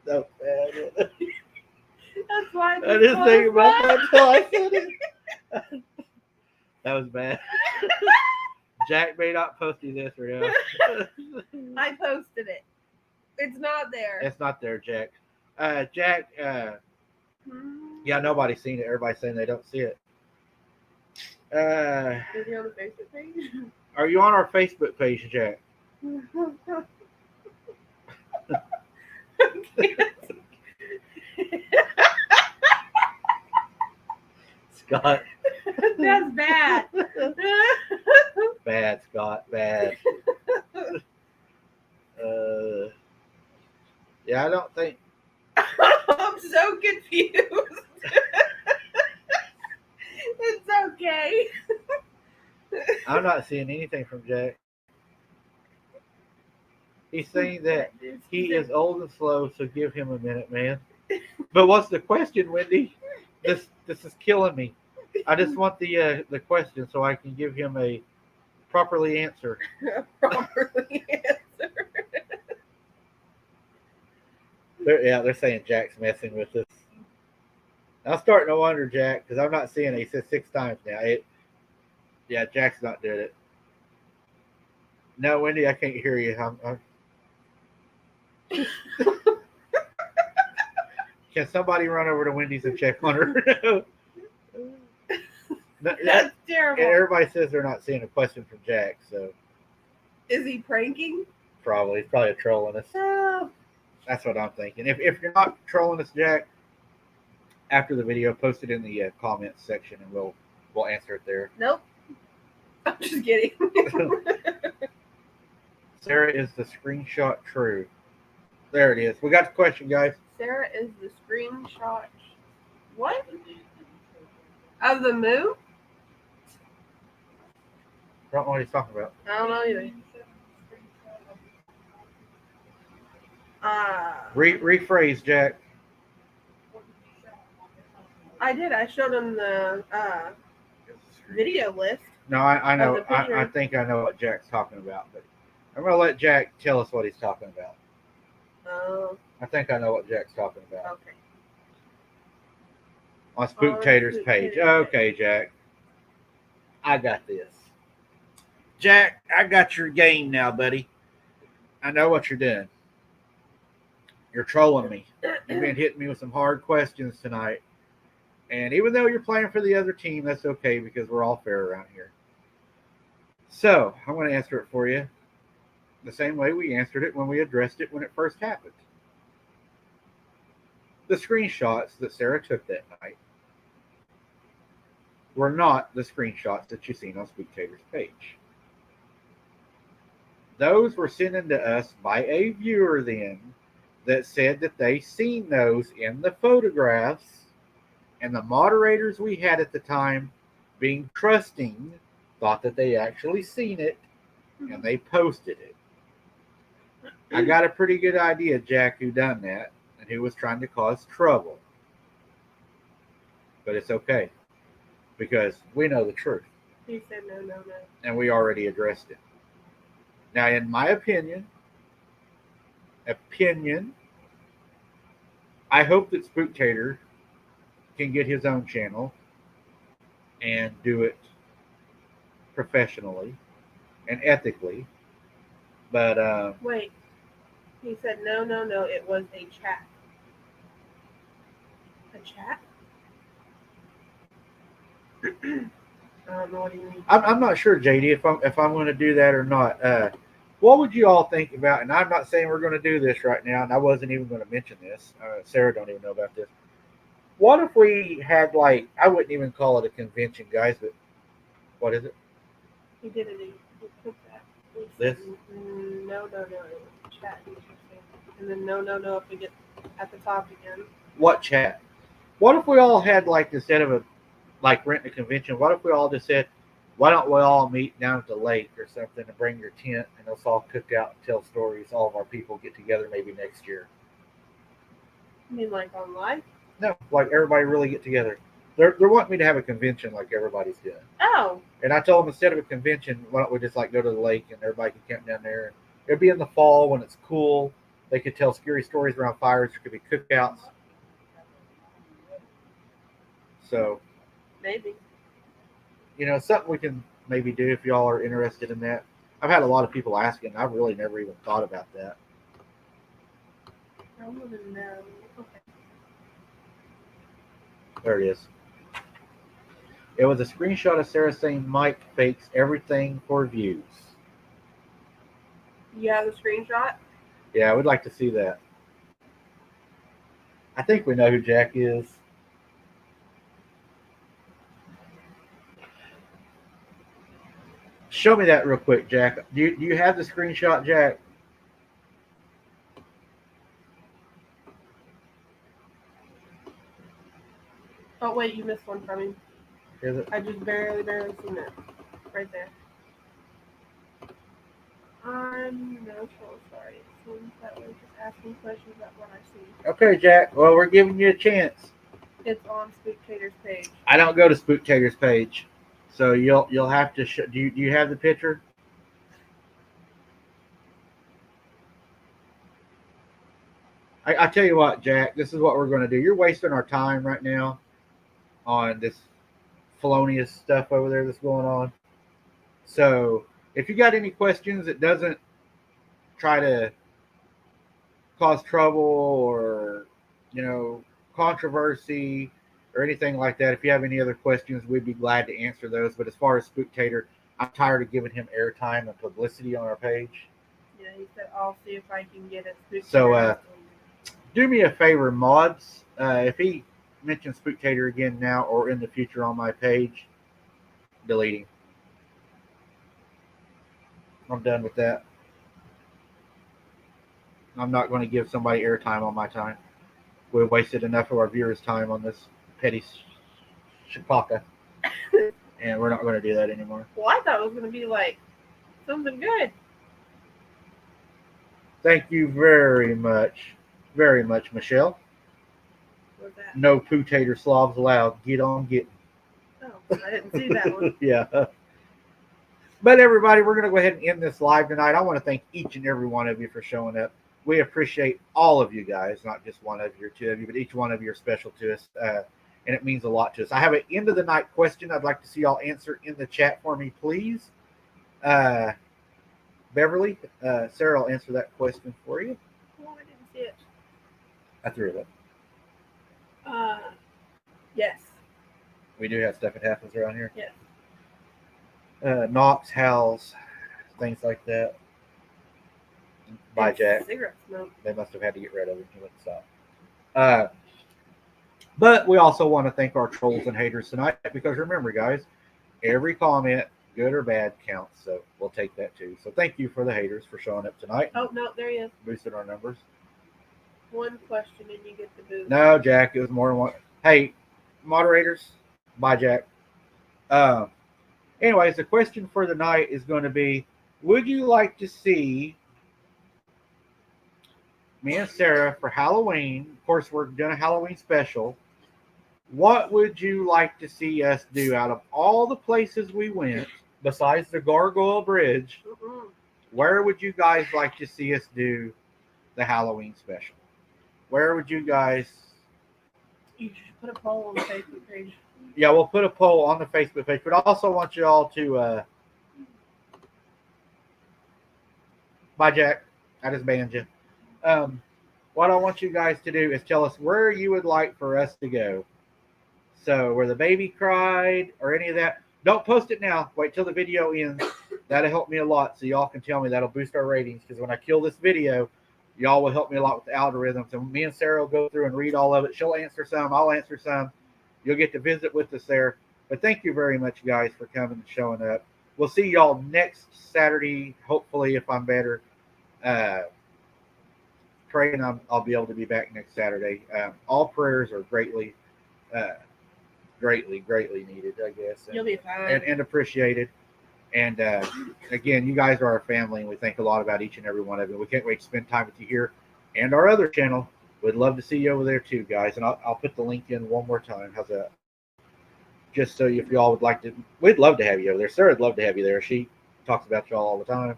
So bad. That's why I didn't think about that until I said it. That was bad. Jack may not post you this or no. I posted it. It's not there. It's not there, Jack. Jack, yeah, nobody's seen it. Everybody's saying they don't see it. Is he on the Facebook page? Are you on our Facebook page, Jack? Scott. That's bad. Bad, Scott. Bad. Yeah, I don't think. I'm so confused. It's okay. I'm not seeing anything from Jack. He's saying that he is old and slow, so give him a minute, man. But what's the question, Wendy? This is killing me. I just want the question so I can give him a properly answer. Properly answer. They're saying Jack's messing with us. I'm starting to wonder, Jack, because I'm not seeing it. He said 6 times now. Yeah, Jack's not doing it. No, Wendy, I can't hear you. Can somebody run over to Wendy's and check on her? That's terrible. And everybody says they're not seeing a question from Jack, so Is he pranking? he's probably trolling us. Oh. That's what I'm thinking. If you're not trolling us, Jack, after the video, post it in the comments section, and we'll answer it there. Nope. I'm just kidding. Sarah, is the screenshot true? There it is. We got the question, guys. Sarah, is the screenshot what? Of the moon? I don't know what he's talking about. I don't know either. Rephrase, Jack. I did. I showed him the video list. No, I know. the picture. I think I know what Jack's talking about, but I'm gonna let Jack tell us what he's talking about. Oh, I think I know what Jack's talking about. okay. On Spooktator's page. Okay, Jack. I got this. Jack, I got your game now, buddy. I know what you're doing. You're trolling me. You've been hitting me with some hard questions tonight. And even though you're playing for the other team, that's okay because we're all fair around here. So, I'm going to answer it for you the same way we answered it when we addressed it when it first happened. The screenshots that Sarah took that night were not the screenshots that you've seen on Spooktator's page. Those were sent in to us by a viewer then that said that they seen those in the photographs, and the moderators we had at the time, being trusting, thought that they actually seen it, and they posted it. I got a pretty good idea, Jack, who done that, and who was trying to cause trouble. But it's okay, because we know the truth. He said no. And we already addressed it. Now, in my opinion, I hope that Spooktator can get his own channel and do it professionally and ethically. But Wait. He said no. It was a chat. A chat? I don't know what you mean. I'm not sure, JD, if I'm going to do that or not. What would you all think about? And I'm not saying we're going to do this right now, and I wasn't even going to mention this. Sarah don't even know about this. What if we had, like, I wouldn't even call it a convention, guys, but what is it? He did it. He put that. He This? said, no. chat interesting. And then no if we get at the top again. What chat? What if we all had like instead of renting a convention? What if we all just said, why don't we all meet down at the lake or something and bring your tent and let's all cook out and tell stories? All of our people get together maybe next year. You mean like online? No, like everybody really get together. They're wanting me to have a convention like everybody's doing. Oh. And I told them instead of a convention, why don't we just like go to the lake and everybody can camp down there. And it'd be in the fall when it's cool. They could tell scary stories around fires. There could be cookouts. So Maybe. Something we can maybe do if y'all are interested in that. I've had a lot of people asking. I've really never even thought about that. I wouldn't know. Okay. There it is. It was a screenshot of Sarah saying Mike fakes everything for views. You have the screenshot? Yeah, I would like to see that. I think we know who Jack is. Show me that real quick, Jack. Do you have the screenshot, Jack? Oh wait, you missed one from him. Is it? I just barely seen it. Right there. I'm no troll, sorry. It seems that we're just asking questions about what I see. Okay, Jack. Well, we're giving you a chance. It's on Spooktator's page. I don't go to Spooktator's page, so you'll have to. Do you have the picture? I tell you what, Jack. This is what we're going to do. You're wasting our time right now on this felonious stuff over there that's going on. So if you got any questions that doesn't try to cause trouble or controversy or anything like that, if you have any other questions, we'd be glad to answer those. But as far as Spooktator, I'm tired of giving him airtime and publicity on our page. Yeah, he said I'll see if I can get it. So do me a favor, mods. If he mentions Spooktator again now or in the future on my page, delete him. I'm done with that. I'm not going to give somebody airtime on my time. We wasted enough of our viewers' time on this petty shakaka. And we're not going to do that anymore. Well, I thought it was going to be like something good. Thank you very much, Michelle. What's that? No poo-tater slobs allowed. Get on getting. Oh, I didn't see that one. Yeah. But everybody, we're going to go ahead and end this live tonight. I want to thank each and every one of you for showing up. We appreciate all of you guys, not just one of you or two of you, but each one of you are special to us, and it means a lot to us. I have an end of the night question I'd like to see y'all answer in the chat for me, please. Beverly, Sarah will answer that question for you. Oh, I didn't see it. I threw it up. Yes. We do have stuff that happens around here. Yes. Knocks, howls, things like that. Bye, Jack. Cigarette smoke. They must have had to get rid of it. He wouldn't stop. But we also want to thank our trolls and haters tonight because remember, guys, every comment, good or bad, counts. So we'll take that too. So thank you for the haters for showing up tonight. Oh, no, there he is. Boosted our numbers. One question and you get the boost. No, Jack, it was more than one. Hey, moderators. Bye, Jack. Anyways, the question for the night is going to be, would you like to see me and Sarah for Halloween? Of course, we're doing a Halloween special. What would you like to see us do out of all the places we went, besides the Gargoyle Bridge? Mm-hmm. Where would you guys like to see us do the Halloween special? Where would you guys... You should put a poll on the Facebook page. Yeah, we'll put a poll on the Facebook page, but I also want you all to... Bye, Jack. I just banned you. What I want you guys to do is tell us where you would like for us to go. So where the baby cried or any of that. Don't post it now. Wait till the video ends. That'll help me a lot so y'all can tell me. That'll boost our ratings because when I kill this video, y'all will help me a lot with the algorithms. And me and Sarah will go through and read all of it. She'll answer some. I'll answer some. You'll get to visit with us there. But thank you very much, guys, for coming and showing up. We'll see y'all next Saturday, hopefully, if I'm better. praying I'll be able to be back next Saturday. All prayers are greatly needed, I guess, You'll be fine. and appreciated. And again, you guys are our family, and we think a lot about each and every one of you. We can't wait to spend time with you here and our other channel. We'd love to see you over there too, guys. And I'll put the link in one more time. How's that? Just so if y'all would like to, we'd love to have you over there. Sarah'd love to have you there. She talks about y'all all the time.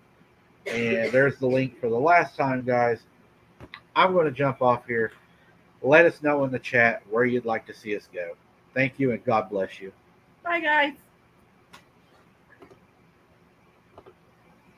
And there's the link for the last time, guys. I'm going to jump off here. Let us know in the chat where you'd like to see us go. Thank you, and God bless you. Bye, guys.